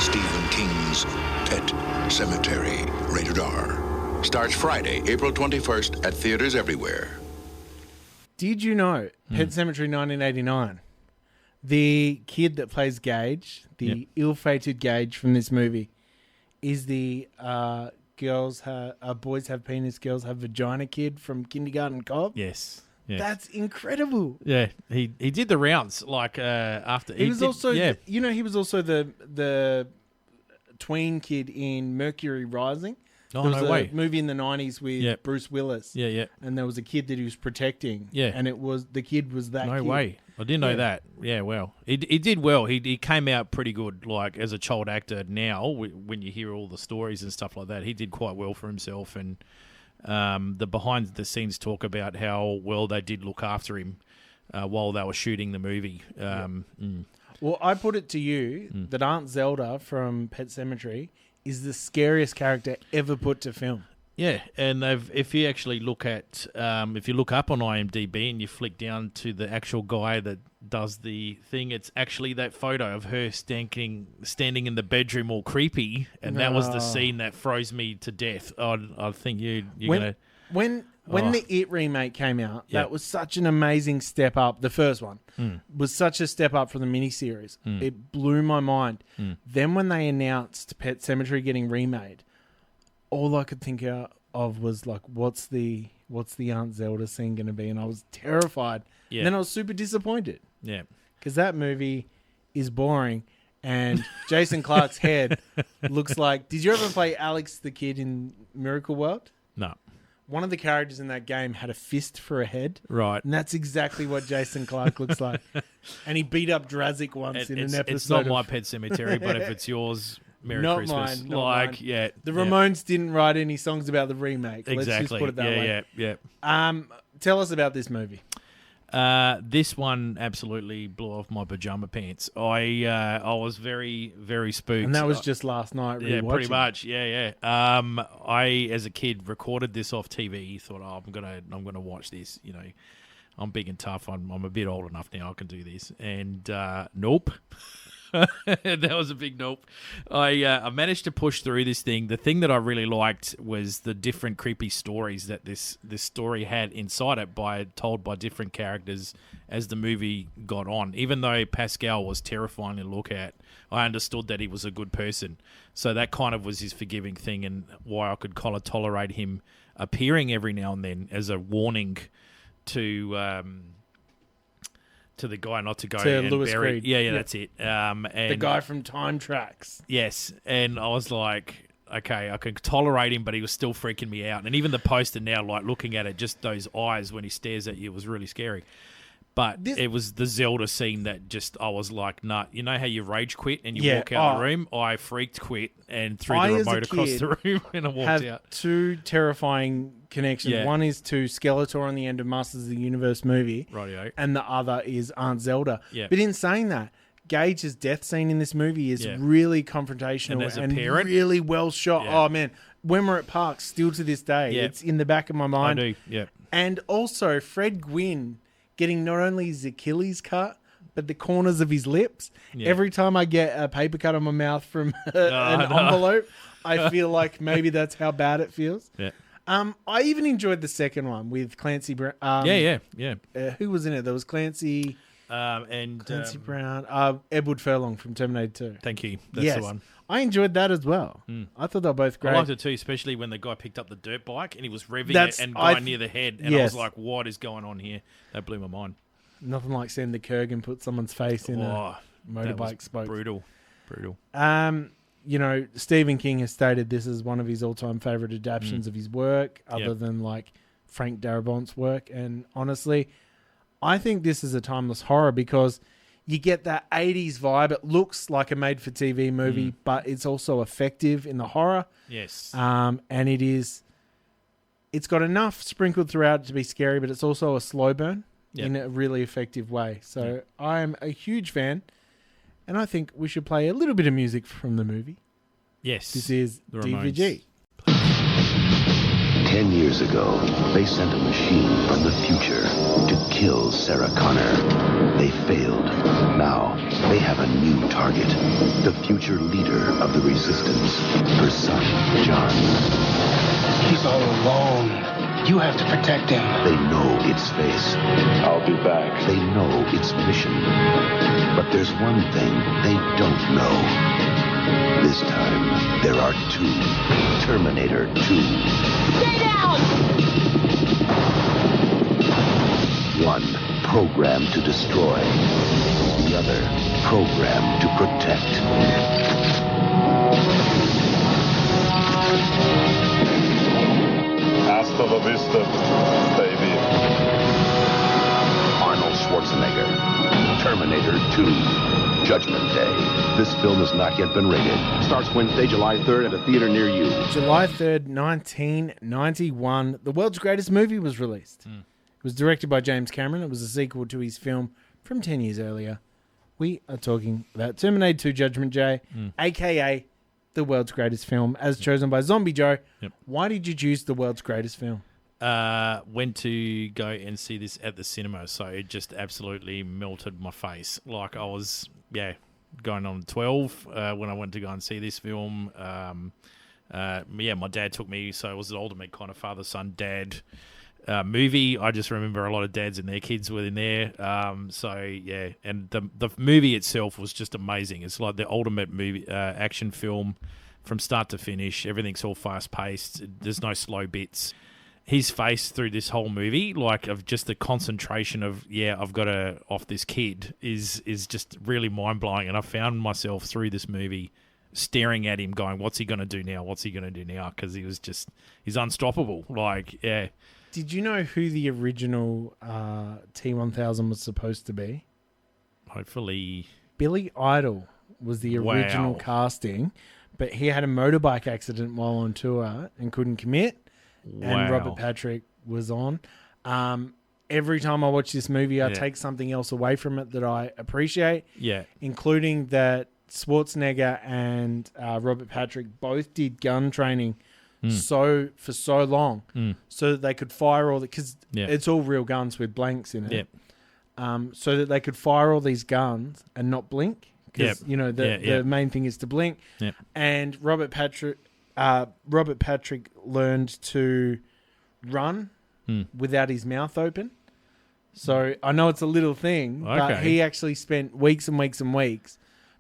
Stephen King's Pet Sematary, rated R. Starts Friday, April 21st at theaters everywhere. Did you know Pet Sematary 1989? The kid that plays Gage, the ill-fated Gage from this movie, is the boys have penis, girls have vagina kid from Kindergarten Cop. Yes. That's incredible. Yeah, he did the rounds after he was also the tween kid in Mercury Rising. Oh, there was no way. Movie in the 90s with Bruce Willis. Yeah, yeah. And there was a kid that he was protecting. Yeah. And the kid was that kid. No way. I didn't know that. Yeah, well. He did well. He came out pretty good, like, as a child actor now, when you hear all the stories and stuff like that. He did quite well for himself. And the behind-the-scenes talk about how well they did look after him while they were shooting the movie. Well, I put it to you that Aunt Zelda from Pet Sematary is the scariest character ever put to film. Yeah, and if you actually look at, if you look up on IMDb and you flick down to the actual guy that does the thing, it's actually that photo of her standing in the bedroom all creepy, and that was the scene that froze me to death. I think you're gonna... When the It remake came out, that was such an amazing step up. The first one was such a step up from the miniseries. It blew my mind. Then when they announced Pet Sematary getting remade, all I could think of was like, what's the Aunt Zelda scene going to be? And I was terrified. Yeah. And then I was super disappointed. Yeah. Because that movie is boring. And Jason Clarke's head looks like... Did you ever play Alex the Kid in Miracle World? No. One of the characters in that game had a fist for a head. Right. And that's exactly what Jason Clarke looks like. And he beat up Drazik once in an episode. It's not my Pet Cemetery, but if it's yours, Merry Christmas. Not mine. Yeah. The Ramones didn't write any songs about the remake. Exactly. Let's just put it that way. Yeah. Tell us about this movie. This one absolutely blew off my pajama pants. I was very, very spooked. And that was just last night. Yeah, pretty much. Yeah. I, as a kid, recorded this off TV. Thought, I'm gonna watch this. You know, I'm big and tough. I'm a bit old enough now. I can do this. And nope. That was a big nope. I managed to push through this thing. The thing that I really liked was the different creepy stories that this story had inside it, told by different characters as the movie got on. Even though Pascal was terrifying to look at, I understood that he was a good person. So that kind of was his forgiving thing, and why I could kind of tolerate him appearing every now and then as a warning to the guy not to go to and Lewis bury. Creed. Yeah, that's it. And the guy from Time Tracks. Yes, and I was like, okay, I could tolerate him, but he was still freaking me out. And even the poster now, like looking at it, just those eyes when he stares at you was really scary. But it was the Zelda scene that just, I was like, nah. You know how you rage quit and you walk out the room? I freaked quit and threw the remote across the room and I walked out. Two terrifying connections. Yeah. One is to Skeletor on the end of Masters of the Universe movie. Rightio. And the other is Aunt Zelda. Yeah. But in saying that, Gage's death scene in this movie is really confrontational And as a parent, really well shot. Yeah. Oh, man. When we're at parks, still to this day, it's in the back of my mind. I do, yeah. And also, Fred Gwynn getting not only his Achilles cut, but the corners of his lips. Yeah. Every time I get a paper cut on my mouth from an envelope, I feel like maybe that's how bad it feels. Yeah. I even enjoyed the second one with Clancy Brown. Yeah. Who was in it? There was Clancy Brown, Edward Furlong from Terminator 2. Thank you. That's the one. I enjoyed that as well. I thought they were both great. I liked it too, especially when the guy picked up the dirt bike and he was revving it and going near the head. And I was like, what is going on here? That blew my mind. Nothing like seeing the Kurg and put someone's face in a motorbike spoke. Brutal. You know, Stephen King has stated this is one of his all-time favorite adaptations of his work, other than like Frank Darabont's work. And honestly, I think this is a timeless horror because you get that 80s vibe. It looks like a made-for-TV movie, but it's also effective in the horror. Yes. And it's got enough sprinkled throughout to be scary, but it's also a slow burn in a really effective way. So I'm a huge fan, and I think we should play a little bit of music from the movie. Yes. This is the DVG. 10 years ago, they sent a machine from the future to kill Sarah Connor. They failed. Now, they have a new target. The future leader of the Resistance. Her son, John. He's all alone. You have to protect him. They know its face. I'll be back. They know its mission. But there's one thing they don't know. This time, there are two. Terminator 2. Stay down! One, programmed to destroy. The other, programmed to protect. Hasta la vista, baby. Arnold Schwarzenegger. Terminator 2. Judgment Day. This film has not yet been rated. Starts Wednesday, July 3rd at a theater near you. July 3rd, 1991. The world's greatest movie was released. It was directed by James Cameron. It was a sequel to his film from 10 years earlier. We are talking about Terminator 2 Judgment Day, a.k.a. the world's greatest film, as chosen by Zombie Joe. Yep. Why did you choose the world's greatest film? Went to go and see this at the cinema, so it just absolutely melted my face. Like I was, going on 12 when I went to go and see this film. My dad took me, so it was an ultimate kind of father-son dad movie. I just remember a lot of dads and their kids were in there. And the movie itself was just amazing. It's like the ultimate movie action film from start to finish. Everything's all fast-paced. There's no slow bits. His face through this whole movie, like of just the concentration of, I've got to off this kid is just really mind-blowing. And I found myself through this movie staring at him going, what's he going to do now? What's he going to do now? Because he's unstoppable. Did you know who the original T-1000 was supposed to be? Hopefully. Billy Idol was the original casting, but he had a motorbike accident while on tour and couldn't commit. And Robert Patrick was on. Every time I watch this movie, I take something else away from it that I appreciate. Yeah. Including that Schwarzenegger and Robert Patrick both did gun training for so long so that they could fire all the... Because it's all real guns with blanks in it. Yeah. So that they could fire all these guns and not blink. because the main thing is to blink. Yep. And Robert Patrick learned to run without his mouth open. So I know it's a little thing, but he actually spent weeks and weeks and weeks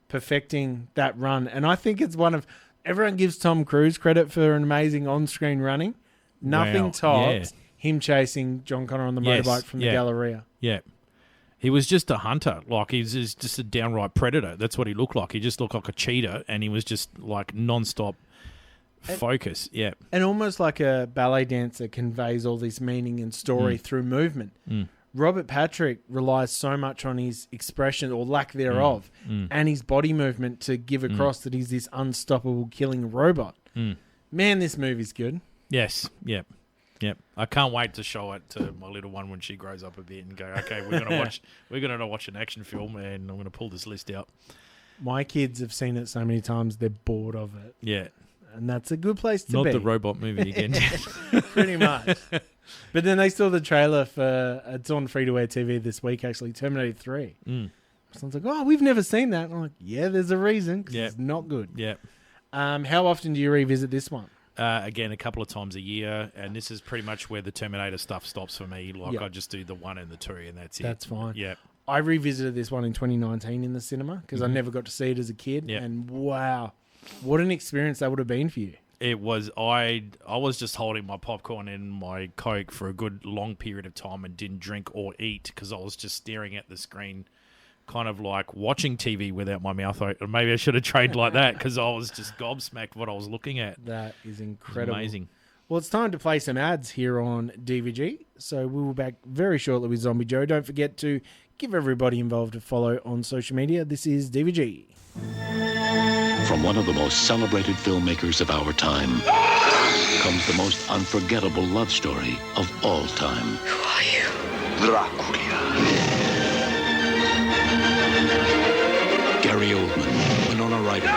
perfecting that run. And I think it's everyone gives Tom Cruise credit for an amazing on-screen running. Nothing tops him chasing John Connor on the motorbike from the Galleria. Yeah. He was just a hunter. Like, he's just a downright predator. That's what he looked like. He just looked like a cheetah, and he was just, like, non-stop focus. Yeah. And almost like a ballet dancer conveys all this meaning and story through movement. Robert Patrick relies so much on his expression or lack thereof and his body movement to give across that he's this unstoppable killing robot. Man, this movie's good. Yes. Yep. I can't wait to show it to my little one when she grows up a bit and go, okay, we're gonna watch an action film, and I'm gonna pull this list out. My kids have seen it so many times they're bored of it. Yeah. And that's a good place to be. Not the robot movie again. Pretty much. But then they saw the trailer for, it's on free-to-air TV this week, actually, Terminator 3. Someone's like, oh, we've never seen that. And I'm like, yeah, there's a reason, because it's not good. Yeah. How often do you revisit this one? Again, a couple of times a year, and this is pretty much where the Terminator stuff stops for me. Like, I just do the 1 and the 2, and that's it. That's fine. Yeah. I revisited this one in 2019 in the cinema, because I never got to see it as a kid, and wow, what an experience that would have been for you. It was. I was just holding my popcorn and my Coke for a good long period of time and didn't drink or eat because I was just staring at the screen, kind of like watching TV without my mouth open. Maybe I should have trained like that because I was just gobsmacked what I was looking at. That is incredible. Amazing. Well, it's time to play some ads here on DVG. So we will be back very shortly with Zombie Joe. Don't forget to give everybody involved a follow on social media. This is DVG. From one of the most celebrated filmmakers of our time comes the most unforgettable love story of all time. Who are you? Dracula. Gary Oldman, Winona Ryder,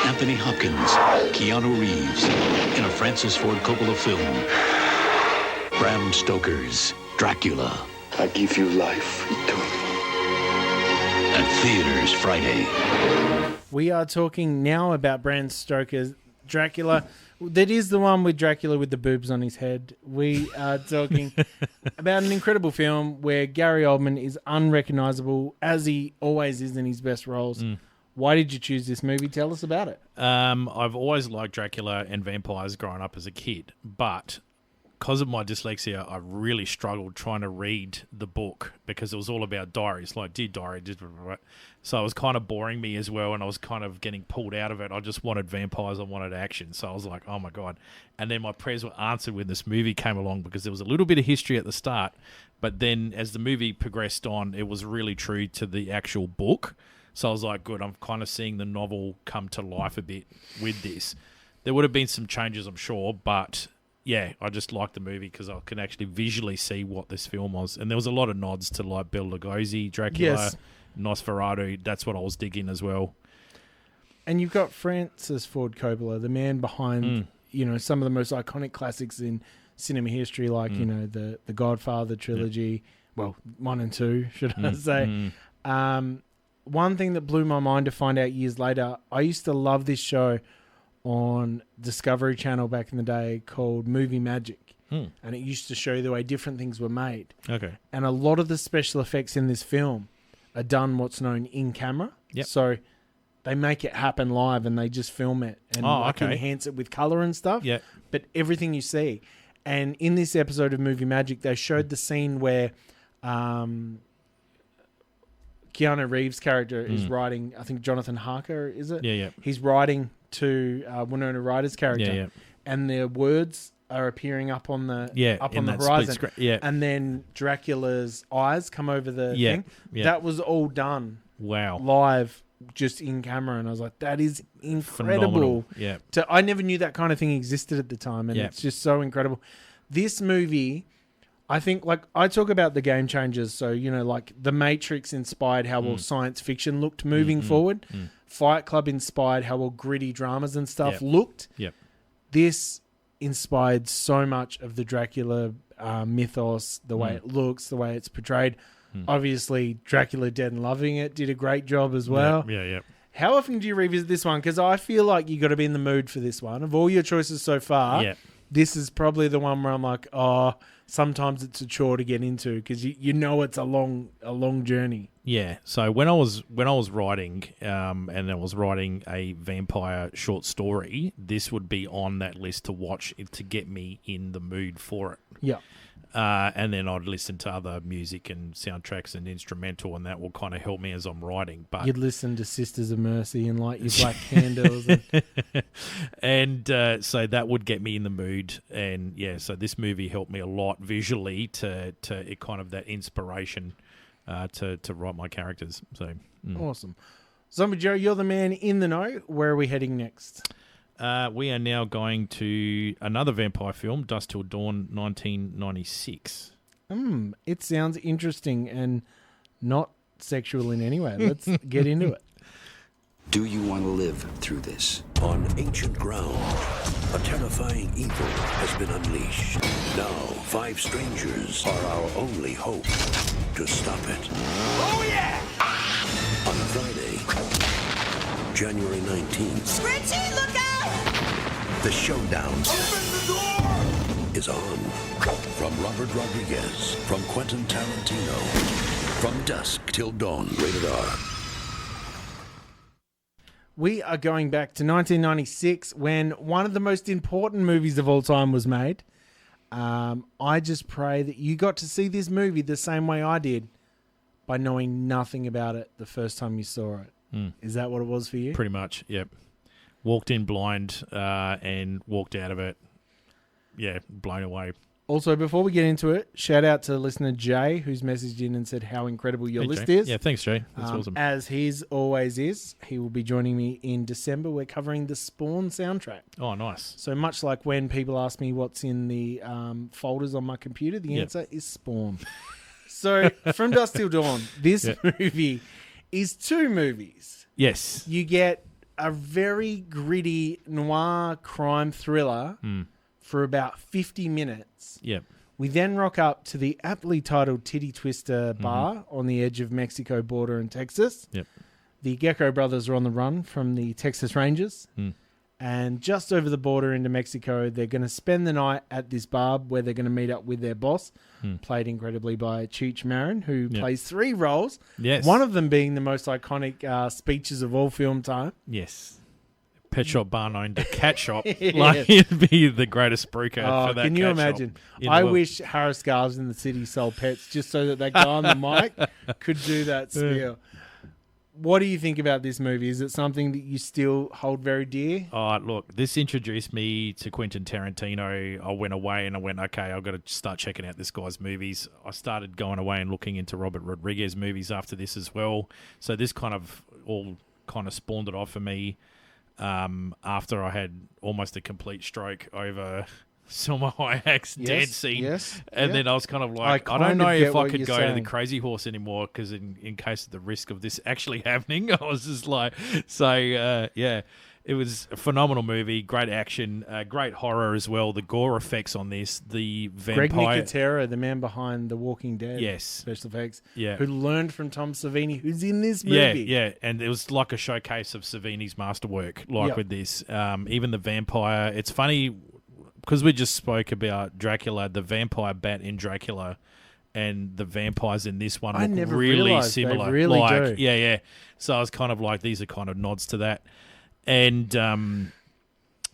Anthony Hopkins, Keanu Reeves in a Francis Ford Coppola film. Bram Stoker's Dracula. I give you life eternal. At theaters Friday. We are talking now about Bram Stoker's Dracula. That is the one with Dracula with the boobs on his head. We are talking about an incredible film where Gary Oldman is unrecognizable, as he always is in his best roles. Why did you choose this movie? Tell us about it. I've always liked Dracula and vampires growing up as a kid, but because of my dyslexia, I really struggled trying to read the book because it was all about diaries, like dear diary. So it was kind of boring me as well, and I was kind of getting pulled out of it. I just wanted vampires, I wanted action. So I was like, oh my God. And then my prayers were answered when this movie came along because there was a little bit of history at the start, but then as the movie progressed on, it was really true to the actual book. So I was like, good, I'm kind of seeing the novel come to life a bit with this. There would have been some changes, I'm sure, but yeah, I just liked the movie because I can actually visually see what this film was. And there was a lot of nods to like Bela Lugosi, Dracula, Nosferatu. That's what I was digging as well. And you've got Francis Ford Coppola, the man behind, some of the most iconic classics in cinema history, like, the Godfather trilogy. Well, 1 and 2, should I say. One thing that blew my mind to find out years later, I used to love this show on Discovery Channel back in the day called Movie Magic. And it used to show you the way different things were made. Okay. And a lot of the special effects in this film are done what's known in camera. Yep. So they make it happen live and they just film it and enhance it with color and stuff. Yeah. But everything you see. And in this episode of Movie Magic, they showed the scene where Keanu Reeves' character is riding, I think Jonathan Harker, is it? Yeah. He's riding to Winona Ryder's character, and their words are appearing up on the horizon. And then Dracula's eyes come over the thing. That was all done live, just in camera, and I was like, that is incredible. Phenomenal. I never knew that kind of thing existed at the time, and it's just so incredible. This movie, I think, like, I talk about the game changers. So, like The Matrix inspired how well science fiction looked moving forward. Fight Club inspired how well gritty dramas and stuff looked. This inspired so much of the Dracula mythos, the way it looks, the way it's portrayed. Obviously, Dracula Dead and Loving It did a great job as well. How often do you revisit this one? Because I feel like you got to be in the mood for this one. Of all your choices so far, this is probably the one where I'm like, oh, sometimes it's a chore to get into because you know it's a long journey. Yeah. So when I was writing, and I was writing a vampire short story, this would be on that list to watch to get me in the mood for it. Yeah. And then I'd listen to other music and soundtracks and instrumental, and that will kind of help me as I'm writing. But you'd listen to Sisters of Mercy and light your black candles. And so that would get me in the mood. And, yeah, so this movie helped me a lot visually to it kind of that inspiration to write my characters. So Awesome. Zombie Joe, you're the man in the know. Where are we heading next? We are now going to another vampire film, Dusk Till Dawn, 1996. It sounds interesting and not sexual in any way. Let's get into it. Do you want to live through this? On ancient ground, a terrifying evil has been unleashed. Now, 5 strangers are our only hope to stop it. Oh, yeah! On Friday, January 19th. Richie, look out! The Showdown Open the door! is on. From Robert Rodriguez, from Quentin Tarantino, from Dusk Till Dawn, rated R. We are going back to 1996 when one of the most important movies of all time was made. I just pray that you got to see this movie the same way I did by knowing nothing about it the first time you saw it. Is that what it was for you? Pretty much, yep. Walked in blind and walked out of it, blown away. Also, before we get into it, shout out to listener Jay, who's messaged in and said how incredible your list is. Yeah, thanks, Jay. That's awesome. As his always is, he will be joining me in December. We're covering the Spawn soundtrack. Oh, nice. So much like when people ask me what's in the folders on my computer, the answer is Spawn. So, from Dusk Till Dawn, this movie is 2 movies. Yes. You get a very gritty noir crime thriller for about 50 minutes. Yep. We then rock up to the aptly titled Titty Twister bar on the edge of Mexico border in Texas. Yep. The Gecko brothers are on the run from the Texas Rangers. And just over the border into Mexico, they're going to spend the night at this bar where they're going to meet up with their boss, played incredibly by Cheech Marin, who plays 3 roles. Yes. One of them being the most iconic speeches of all film time. Yes. Pet Shop Barn owned a cat shop. Like, it'd be the greatest breaker for that. Can you imagine? I wish Harris Scarves in the city sold pets just so that guy on the mic could do that spiel. What do you think about this movie? Is it something that you still hold very dear? Oh, look, this introduced me to Quentin Tarantino. I went away and I went, okay, I've got to start checking out this guy's movies. I started going away and looking into Robert Rodriguez movies after this as well. So this kind of all kind of spawned it off for me after I had almost a complete stroke over Selma Hayek's dance scene. And then I was kind of like, I don't know if I could go to the Crazy Horse anymore because in case of the risk of this actually happening, I was just like, it was a phenomenal movie, great action, great horror as well. The gore effects on this, the vampire. Greg Nicotero, the man behind The Walking Dead. Yes. Special effects. Yeah. Who learned from Tom Savini, who's in this movie. Yeah. And it was like a showcase of Savini's masterwork, with this. Even the vampire. It's funny because we just spoke about Dracula, the vampire bat in Dracula, and the vampires in this one look really similar. They really do. Yeah. So I was kind of like, these are kind of nods to that. And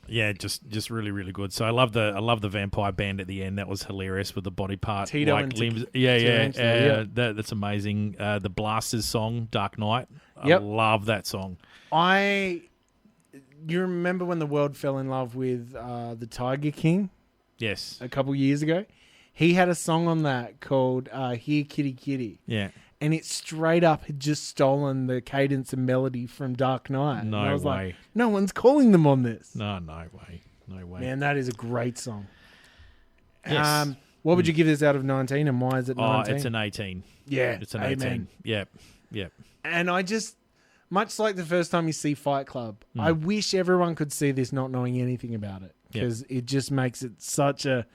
just really, really good. So I love the vampire band at the end. That was hilarious with the body part, Tito like and limbs. That's amazing. The Blasters song, Dark Knight. I love that song. You remember when the world fell in love with the Tiger King? Yes. A couple years ago, he had a song on that called "Here Kitty Kitty." Yeah. And it straight up had just stolen the cadence and melody from Dark Knight. No and I was way. Like, no one's calling them on this. No way. Man, that is a great song. Yes. What would you give this out of 19 and why is it 19? Oh, it's an 18. Yeah. It's an 18. Yep. And I just, much like the first time you see Fight Club, I wish everyone could see this not knowing anything about it because it just makes it such a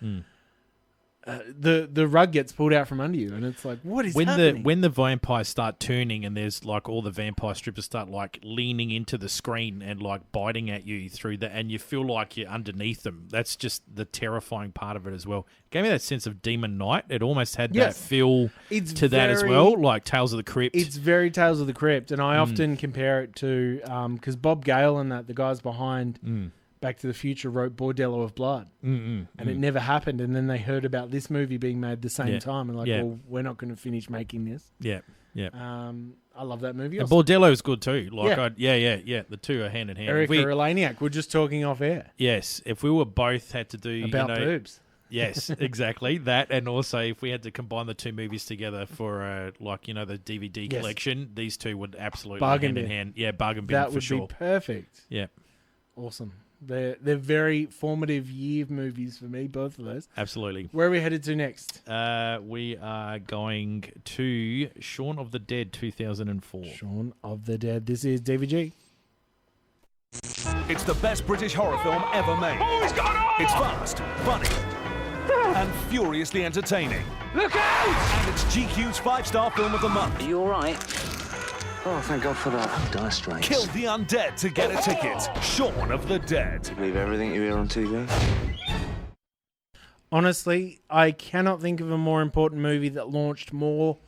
the rug gets pulled out from under you, and it's like, what is happening? When the vampires start turning, and there's like all the vampire strippers start like leaning into the screen and like biting at you through that, and you feel like you're underneath them. That's just the terrifying part of it as well. It gave me that sense of Demon Knight. It almost had that feel that as well, like Tales of the Crypt. It's very Tales of the Crypt, and I often compare it to because Bob Gale and the guys behind Back to the Future wrote Bordello of Blood, and it never happened. And then they heard about this movie being made the same time, and well, we're not going to finish making this. I love that movie. And Bordello is good too. Like, the two are hand in hand. Erica Eleniak, we're just talking off air. Yes, if we were both had to do about boobs. Yes, exactly that, and also if we had to combine the two movies together for the DVD collection, these two would absolutely bargain hand in hand. Yeah, bargain bin for sure. That would be perfect. Yeah, awesome. They're very formative year movies for me, both of those. Absolutely. Where are we headed to next? We are going to Shaun of the Dead 2004. Shaun of the Dead. This is DVG. It's the best British horror film ever made. Oh, he's gone off! It's fast, funny, and furiously entertaining. Look out! And it's GQ's 5-star film of the month. Are you all right? Oh, thank God for that. Dire Straits. Kill the undead to get a ticket. Shaun of the Dead. Do you believe everything you hear on TV? Honestly, I cannot think of a more important movie that launched more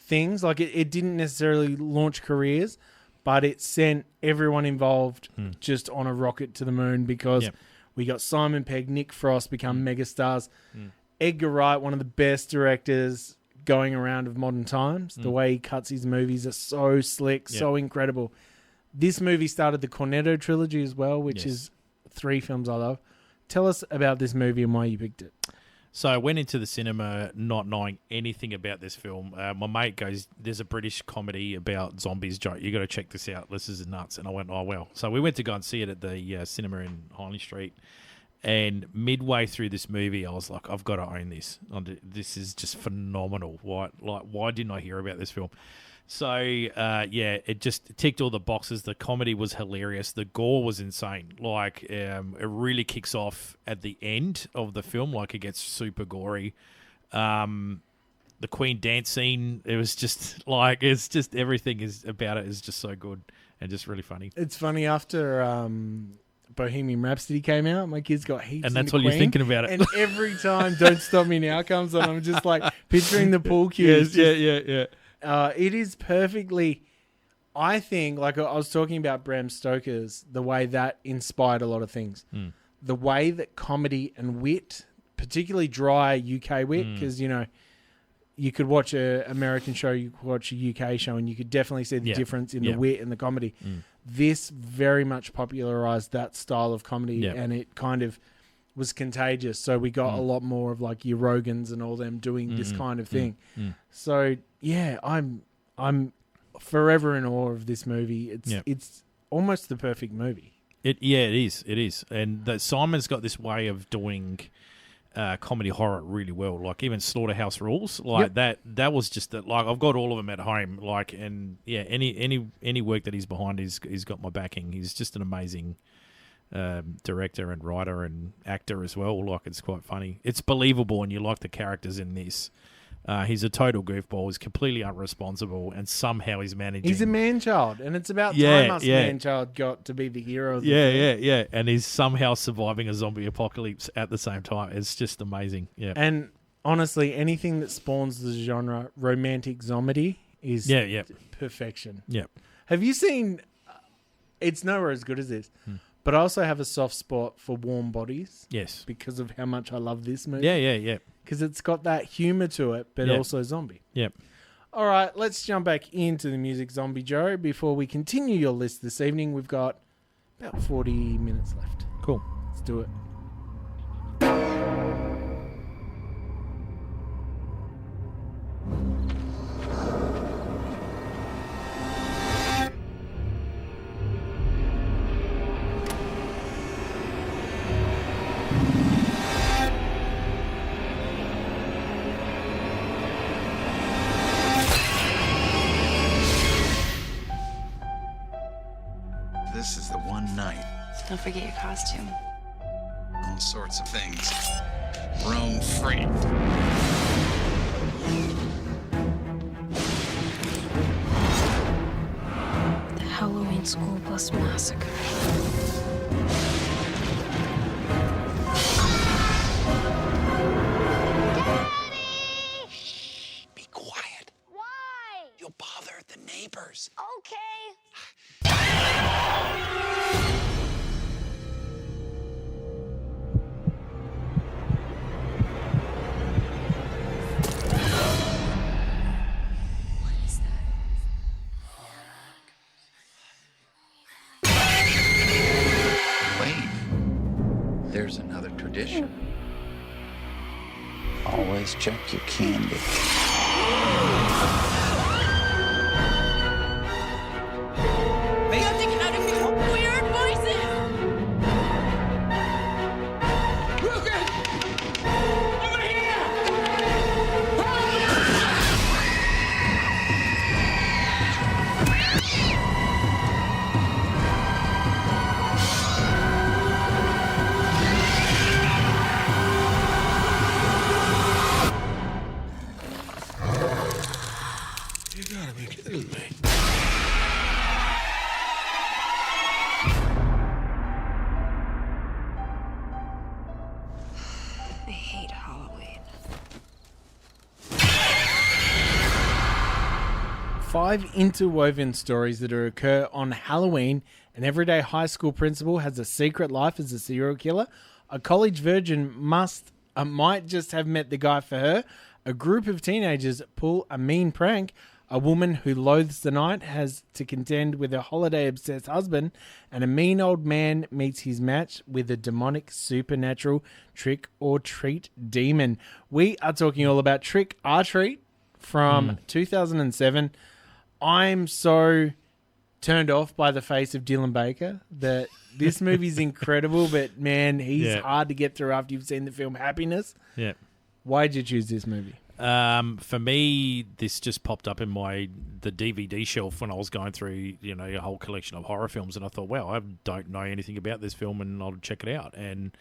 things. Like, it didn't necessarily launch careers, but it sent everyone involved just on a rocket to the moon because we got Simon Pegg, Nick Frost become megastars. Edgar Wright, one of the best directors going around of modern times. The way he cuts his movies are so slick, so incredible. This movie started the Cornetto trilogy as well, which is 3 films I love. Tell us about this movie and why you picked it. So I went into the cinema not knowing anything about this film. My mate goes, there's a British comedy about zombies, Joe. You got to check this out. This is nuts. And I went, oh, well. So we went to go and see it at the cinema in Highley Street. And midway through this movie, I was like, I've got to own this. This is just phenomenal. Why didn't I hear about this film? So, it just ticked all the boxes. The comedy was hilarious. The gore was insane. It really kicks off at the end of the film. Like, it gets super gory. The Queen dance scene, it was just everything about it is just so good and just really funny. It's funny, after Bohemian Rhapsody came out, my kids got heaps. And that's what you're thinking about it. And every time Don't Stop Me Now comes on, I'm just like picturing the pool cues. Yeah. It is perfectly, I think, like I was talking about Bram Stoker's, the way that inspired a lot of things. The way that comedy and wit, particularly dry UK wit, because, you could watch an American show, you could watch a UK show, and you could definitely see the difference in the wit and the comedy. This very much popularized that style of comedy, and it kind of was contagious. So we got a lot more of like your Rogans and all them doing this kind of thing. So yeah, I'm forever in awe of this movie. It's almost the perfect movie. It is. And Simon's got this way of doing comedy horror really well. Like even Slaughterhouse Rules, that was just like I've got all of them at home. Like, and any work that he's behind, he's got my backing. He's just an amazing director and writer and actor as well. Like, it's quite funny. It's believable, and you like the characters in this. He's a total goofball. He's completely unresponsible, and somehow he's managing. He's a man-child, and it's about time us man-child got to be the hero of the film. Yeah. And he's somehow surviving a zombie apocalypse at the same time. It's just amazing. Yeah. And honestly, anything that spawns the genre romantic zomedy is perfection. Yeah. Have you seen? It's nowhere as good as this. But I also have a soft spot for Warm Bodies. Yes. Because of how much I love this movie. Yeah. Because it's got that humour to it, but also zombie. Yep. All right, let's jump back into the music, Zombie Joe. Before we continue your list this evening, we've got about 40 minutes left. Cool. Let's do it. This is the one night. Don't forget your costume. All sorts of things. roam free. The Halloween School Bus Massacre. Be quiet. Why? You'll bother the neighbors. Okay. Wait. There's another tradition. Always check your candy. We have to get out of here. We heard voices. Lucas! Over here! You gotta be kidding me. I hate Halloween. 5 interwoven stories that occur on Halloween. An everyday high school principal has a secret life as a serial killer. A college virgin might just have met the guy for her. A group of teenagers pull a mean prank. A woman who loathes the night has to contend with her holiday-obsessed husband. And a mean old man meets his match with a demonic supernatural trick-or-treat demon. We are talking all about Trick or Treat from 2007. I'm so turned off by the face of Dylan Baker that this movie's incredible, but man, he's hard to get through after you've seen the film Happiness. Yeah. Why'd you choose this movie? For me, this just popped up in the DVD shelf when I was going through, a whole collection of horror films, and I thought, wow, I don't know anything about this film, and I'll check it out. And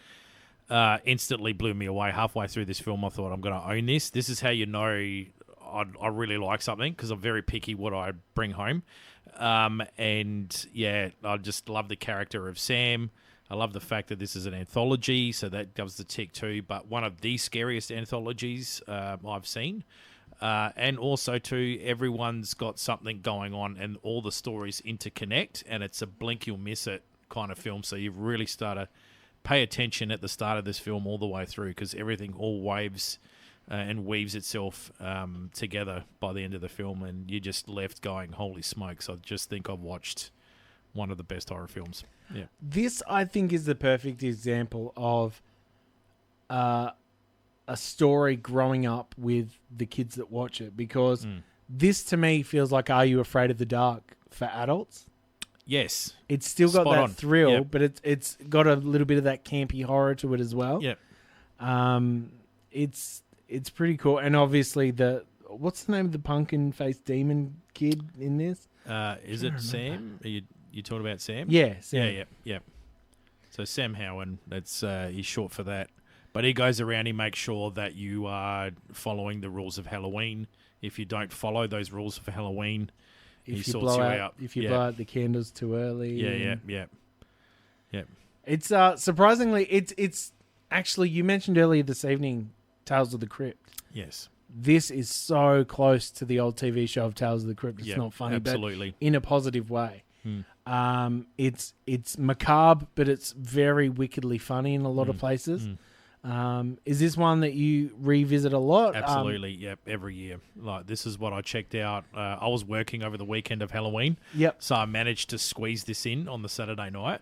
instantly blew me away. Halfway through this film, I thought, I'm going to own this. This is how you know I really like something, because I'm very picky what I bring home. And yeah, I just love the character of Sam. I love the fact that this is an anthology, so that gives the tick too. But one of the scariest anthologies I've seen. And also, too, everyone's got something going on and all the stories interconnect, and it's a blink you'll miss it kind of film. So you really start to pay attention at the start of this film all the way through, because everything all waves and weaves itself together by the end of the film, and you're just left going, holy smokes, I just think I've watched one of the best horror films. Yeah. This, I think, is the perfect example of a story growing up with the kids that watch it, because this, to me, feels like Are You Afraid of the Dark for adults? Yes. It's still got that thrill, Yep. but it's got a little bit of that campy horror to it as well. Yep. It's pretty cool. And obviously, what's the name of the pumpkin-faced demon kid in this? Is it Sam? Are you talking about Sam? Yeah, Sam. Yeah. So Sam Howen, that's he's short for that. But he goes around, he makes sure that you are following the rules of Halloween. If you don't follow those rules of Halloween, he sorts you out. If you blow out the candles too early. Yeah. It's surprisingly, it's actually, you mentioned earlier this evening, Tales of the Crypt. Yes. This is so close to the old TV show of Tales of the Crypt. It's not funny, absolutely. but in a positive way. It's macabre, but it's very wickedly funny in a lot of places. Is this one that you revisit a lot? Absolutely, yep, every year. Like, this is what I checked out. I was working over the weekend of Halloween. Yep. So I managed to squeeze this in on the Saturday night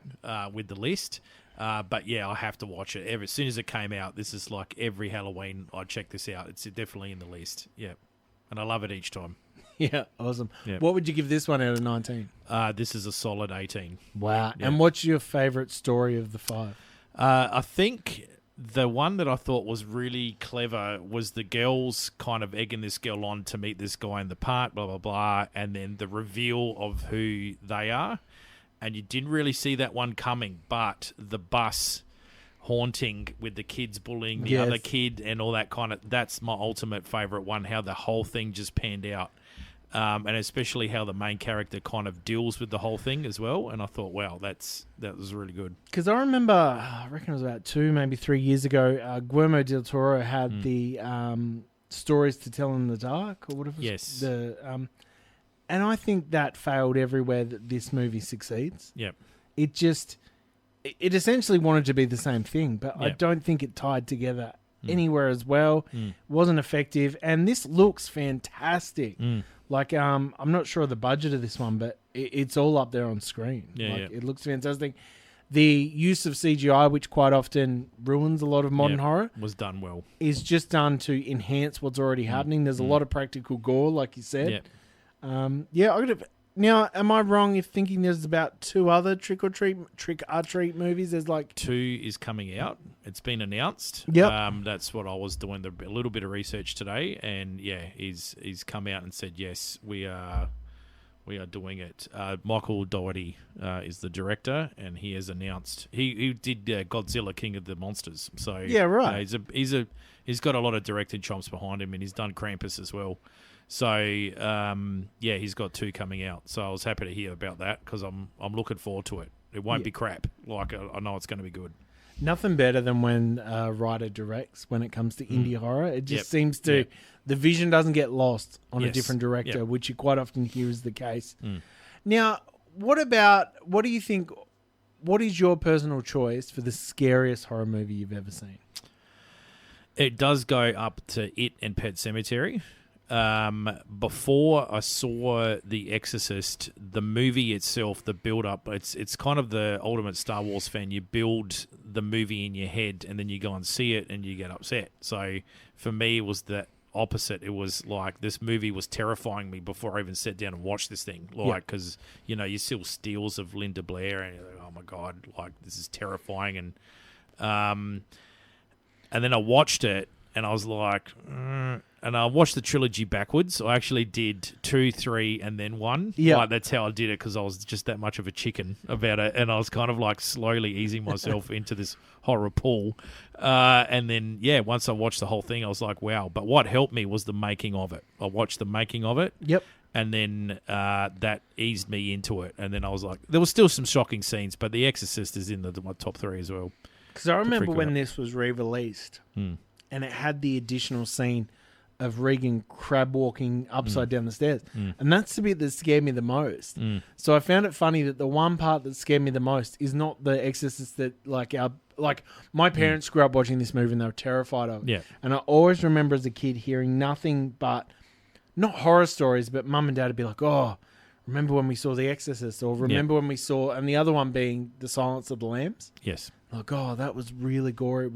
with the list. But yeah, I have to watch it. As soon as it came out, this is like every Halloween I check this out. It's definitely in the list. Yeah. And I love it each time. Yeah, awesome. Yep. What would you give this one out of 19? This is a solid 18. Wow. Yeah. And what's your favourite story of the 5? I think the one that I thought was really clever was the girls kind of egging this girl on to meet this guy in the park, blah, blah, blah, and then the reveal of who they are. And you didn't really see that one coming, but the bus haunting with the kids bullying the other kid and all that kind of. That's my ultimate favorite one. How the whole thing just panned out. And especially how the main character kind of deals with the whole thing as well. And I thought, wow, that was really good. Because I remember, I reckon it was about 2, maybe 3 years ago, Guillermo del Toro had the Stories to Tell in the Dark, or whatever. Yes. And I think that failed everywhere that this movie succeeds. Yep. It essentially wanted to be the same thing, but I don't think it tied together anywhere as well. Wasn't effective. And this looks fantastic. Like, I'm not sure of the budget of this one, but it's all up there on screen. It looks fantastic. The use of CGI, which quite often ruins a lot of modern horror, was done well. Is just done to enhance what's already happening. There's a lot of practical gore, like you said. Now, am I wrong if thinking there's about 2 other Trick or Treat movies? There's like 2 is coming out. It's been announced. Yep. That's what I was doing a little bit of research today, and he's come out and said yes, we are doing it. Michael Dougherty is the director, and he has announced he did Godzilla King of the Monsters. So right. He's got a lot of directing chomps behind him, and he's done Krampus as well. So he's got 2 coming out. So I was happy to hear about that because I'm looking forward to it. It won't be crap. Like I know it's going to be good. Nothing better than when a writer directs when it comes to indie horror. It just seems to the vision doesn't get lost on a different director, which you quite often hear is the case. Now, what do you think? What is your personal choice for the scariest horror movie you've ever seen? It does go up to It and Pet Sematary. Before I saw The Exorcist, the movie itself, the build-up, it's kind of the ultimate Star Wars fan. You build the movie in your head, and then you go and see it, and you get upset. So for me, it was the opposite. It was like this movie was terrifying me before I even sat down and watched this thing. Like, because, you see stills of Linda Blair, and you're like, oh my God, like, this is terrifying. And then I watched it, and I was like, and I watched the trilogy backwards. I actually did 2, 3, and then 1. Yeah, like, that's how I did it because I was just that much of a chicken about it, and I was kind of like slowly easing myself into this horror pool. And then once I watched the whole thing, I was like, wow. But what helped me was the making of it. I watched the making of it. Yep. And then that eased me into it. And then I was like, there was still some shocking scenes, but The Exorcist is in my top 3 as well. Because I remember when this was re-released, and it had the additional scene of Regan crab walking upside down the stairs. And that's the bit that scared me the most. So I found it funny that the one part that scared me the most is not The Exorcist that my parents grew up watching this movie and they were terrified of it. Yeah. And I always remember as a kid hearing nothing but, not horror stories, but mum and dad would be like, oh, remember when we saw The Exorcist, or remember when we saw, and the other one being The Silence of the Lambs. Yes. Like, oh, that was really gory. It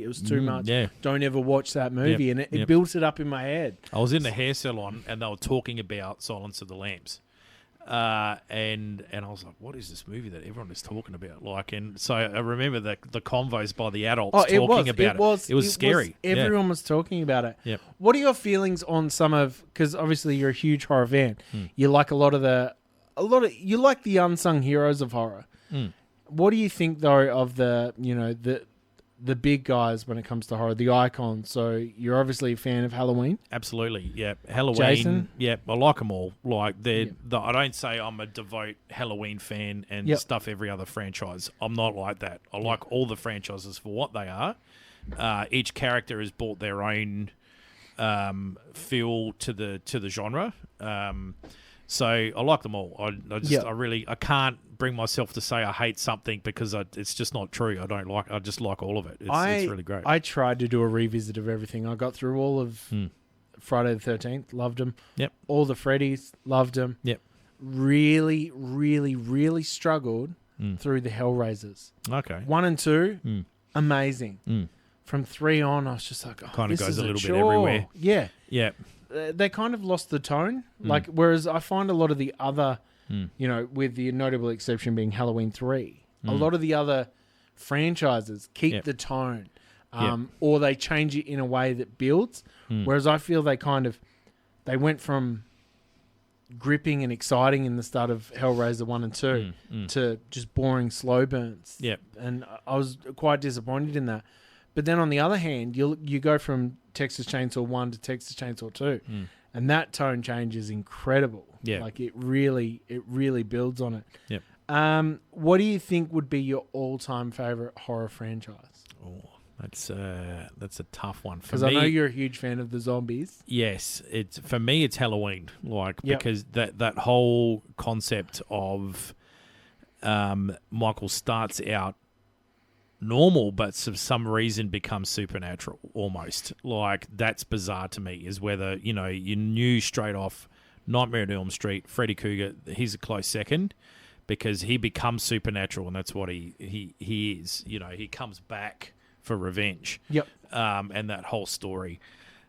was too much. Yeah. Don't ever watch that movie. Yep. And it built it up in my head. I was in the hair salon and they were talking about Silence of the Lambs. And I was like, what is this movie that everyone is talking about? Like, and so I remember the convos by the adults talking about it. It was scary. Everyone was talking about it. Yep. What are your feelings on some of, because obviously you're a huge horror fan. You like you like the unsung heroes of horror. What do you think though of the big guys when it comes to horror, the icons? So you're obviously a fan of Halloween. Absolutely, yeah. Halloween, Jason? Yeah, I like them all. Like I don't say I'm a devout Halloween fan and stuff every other franchise. I'm not like that. I like all the franchises for what they are. Each character has brought their own feel to the genre. So I like them all. I can't bring myself to say I hate something because it's just not true. I just like all of it. It's really great. I tried to do a revisit of everything. I got through all of Friday the 13th, loved them. Yep. All the Freddys, loved them. Yep. Really, really, really struggled through the Hellraisers. Okay. 1 and 2, amazing. From 3 on, I was just like, kind of this goes is a little chore. bit everywhere. Yeah. Yeah. They kind of lost the tone. Like, whereas I find a lot of the other, with the notable exception being Halloween 3, a lot of the other franchises keep the tone, or they change it in a way that builds. Whereas I feel they went from gripping and exciting in the start of Hellraiser 1 and 2 to just boring slow burns. Yep. And I was quite disappointed in that. But then on the other hand, you go from Texas Chainsaw 1 to Texas Chainsaw 2, and that tone change is incredible. Yeah. Like it really builds on it. Yep. What do you think would be your all-time favorite horror franchise? Oh, that's a tough one for me. Because I know you're a huge fan of the zombies. Yes, for me it's Halloween. Because that whole concept of Michael starts out normal, but for some reason becomes supernatural almost. Like, that's bizarre to me, is whether, you knew straight off Nightmare on Elm Street, Freddy Krueger, he's a close second because he becomes supernatural, and that's what he is. He comes back for revenge. Yep. And that whole story.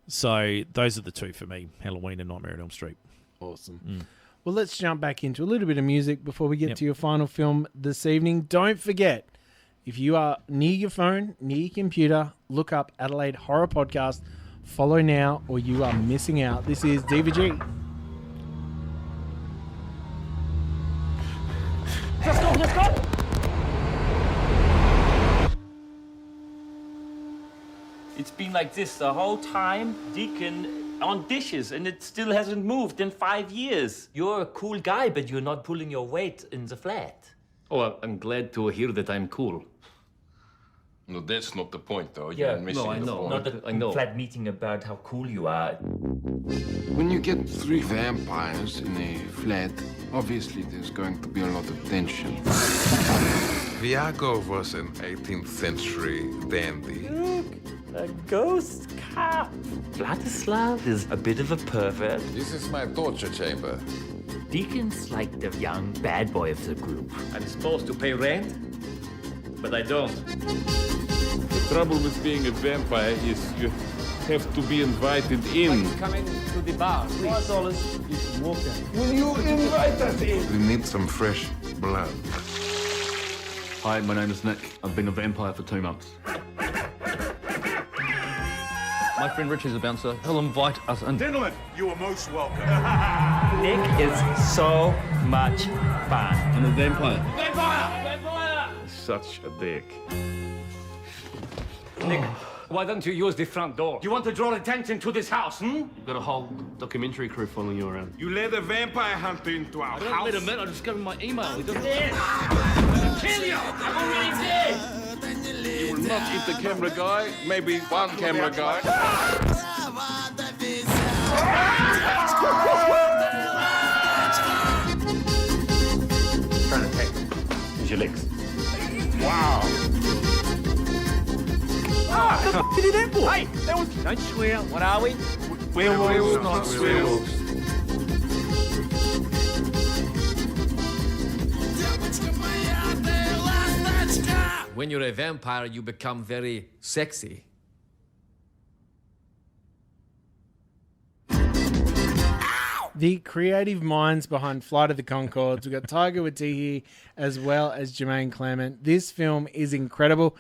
So those are the two for me, Halloween and Nightmare on Elm Street. Awesome. Well, let's jump back into a little bit of music before we get to your final film this evening. Don't forget, if you are near your phone, near your computer, look up Adelaide Horror Podcast. Follow now or you are missing out. This is DVG. Let's go! It's been like this the whole time, Deacon, on dishes, and it still hasn't moved in 5 years. You're a cool guy, but you're not pulling your weight in the flat. Oh, I'm glad to hear that I'm cool. No, that's not the point, though. Yeah, You're missing I the know. point. Not a flat meeting about how cool you are. When you get 3 vampires in a flat, obviously there's going to be a lot of tension. Viago was an 18th century dandy. Look, a ghost cop. Vladislav is a bit of a pervert. This is my torture chamber. Deacon's like the young bad boy of the group. I'm supposed to pay rent, but I don't. The trouble with being a vampire is you have to be invited in. Come into the bar, please. Will you invite us in? We need some fresh blood. Hi, my name is Nick. I've been a vampire for 2 months. My friend Rich is a bouncer. He'll invite us in. Gentlemen, you are most welcome. Nick is so much fun. I'm a vampire. Vampire! Such a dick. Nick, why don't you use the front door? You want to draw attention to this house, You've got a whole documentary crew following you around. You let a vampire hunter into our I don't house. let him in. I just gave him my email. He doesn't... Kill you! I'm already dead! You will not eat the camera guy, maybe one camera guy. Trying to take. Use your legs. Wow. What the f*** did he do that for? Hey, that was... Don't swear. What are we? Werewolves, not werewolves. When you're a vampire, you become very sexy. The creative minds behind Flight of the Conchords. We've got Tiger Waititi as well as Jermaine Clement. This film is incredible.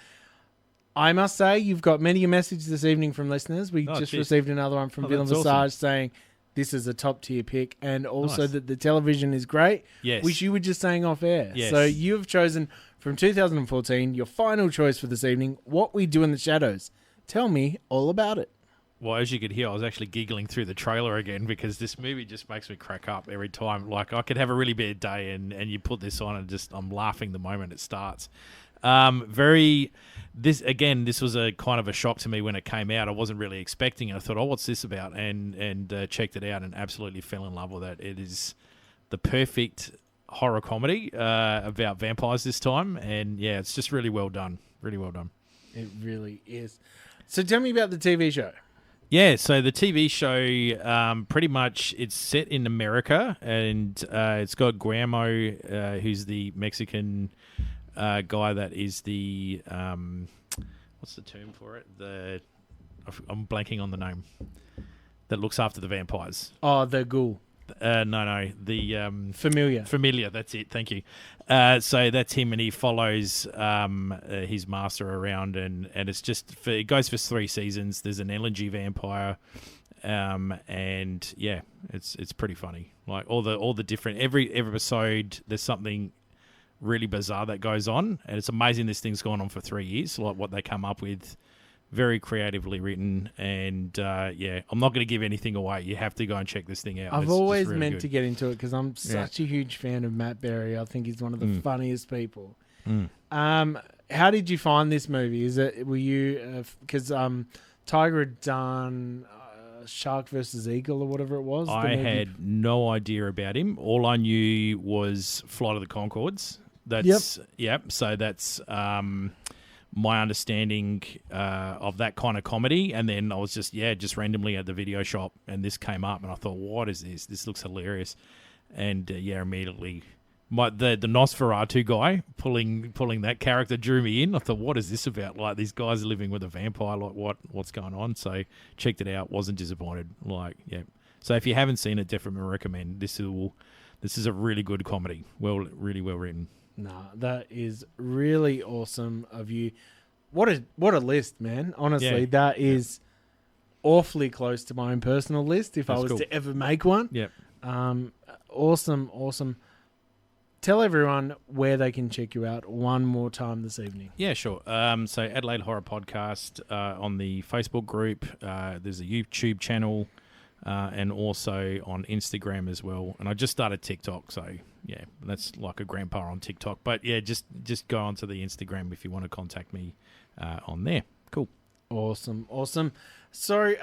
I must say, you've got many a message this evening from listeners. We just received another one from Dylan Visage awesome. Saying this is a top tier pick, and also that the television is great, which you were just saying off air. Yes. So you have chosen from 2014 your final choice for this evening, What We Do in the Shadows. Tell me all about it. Well, as you could hear, I was actually giggling through the trailer again because this movie just makes me crack up every time. Like, I could have a really bad day and you put this on and I'm laughing the moment it starts. This was a kind of a shock to me when it came out. I wasn't really expecting it. I thought, what's this about? And checked it out and absolutely fell in love with it. It is the perfect horror comedy about vampires this time. And yeah, it's just really well done. Really well done. It really is. So tell me about the TV show. Yeah, so the TV show, pretty much it's set in America, and it's got Guillermo, who's the Mexican guy that is the, what's the term for it? I'm blanking on the name. That looks after the vampires. Oh, the ghoul. No, the Familiar. Familiar, that's it. Thank you. So that's him, and he follows his master around, and it's just it goes for 3 seasons. There's an LNG vampire, and yeah, it's pretty funny. Like all the different every episode, there's something really bizarre that goes on, and it's amazing this thing's gone on for 3 years. Like what they come up with, very creatively written, and yeah, I'm not going to give anything away. You have to go and check this thing out. I've It's always just really meant good. to get into it because I'm such a huge fan of Matt Berry. I think he's one of the funniest people. How did you find this movie? Were you because Tiger had done Shark versus Eagle or whatever it was? I had no idea about him. All I knew was Flight of the Conchords. Yep. So that's my understanding of that kind of comedy. And then I was just randomly at the video shop, and this came up, and I thought, what is this? This looks hilarious. And immediately, the Nosferatu guy pulling that character drew me in. I thought, what is this about? Like, these guys are living with a vampire. Like, what's going on? So checked it out. Wasn't disappointed. Like, yeah. So if you haven't seen it, definitely recommend. This is a really good comedy. Really well written. No, that is really awesome of you. What a list, man. Honestly, that is awfully close to my own personal list if I was to ever make one. Yep. Awesome. Tell everyone where they can check you out one more time this evening. Yeah, sure. So Adelaide Horror Podcast on the Facebook group. There's a YouTube channel and also on Instagram as well. And I just started TikTok, so yeah, that's like a grandpa on TikTok. But yeah, just go onto the Instagram if you want to contact me on there. Cool. Awesome. So,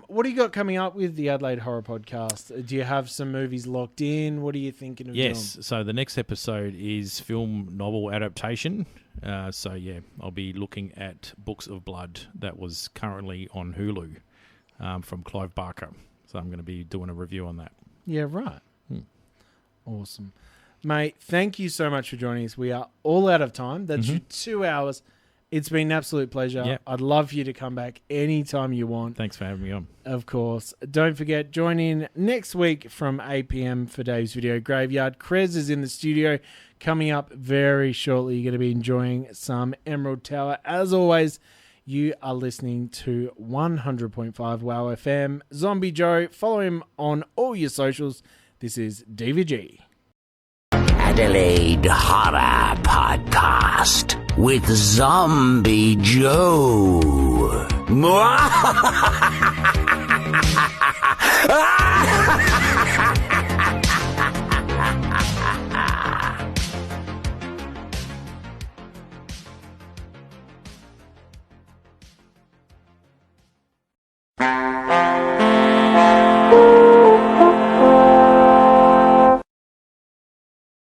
what do you got coming up with the Adelaide Horror Podcast? Do you have some movies locked in? What are you thinking of doing? Yes, so the next episode is film novel adaptation. So yeah, I'll be looking at Books of Blood that was currently on Hulu from Clive Barker. So I'm going to be doing a review on that. Yeah, right. Awesome. Mate, thank you so much for joining us. We are all out of time. That's your 2 hours. It's been an absolute pleasure. Yep. I'd love for you to come back anytime you want. Thanks for having me on. Of course. Don't forget, join in next week from 8 p.m. for Dave's Video Graveyard. Krez is in the studio coming up very shortly. You're going to be enjoying some Emerald Tower. As always, you are listening to 100.5 Wow FM. Zombie Joe, follow him on all your socials. This is DVG. Adelaide Horror Podcast with Zombie Joe. Mwah!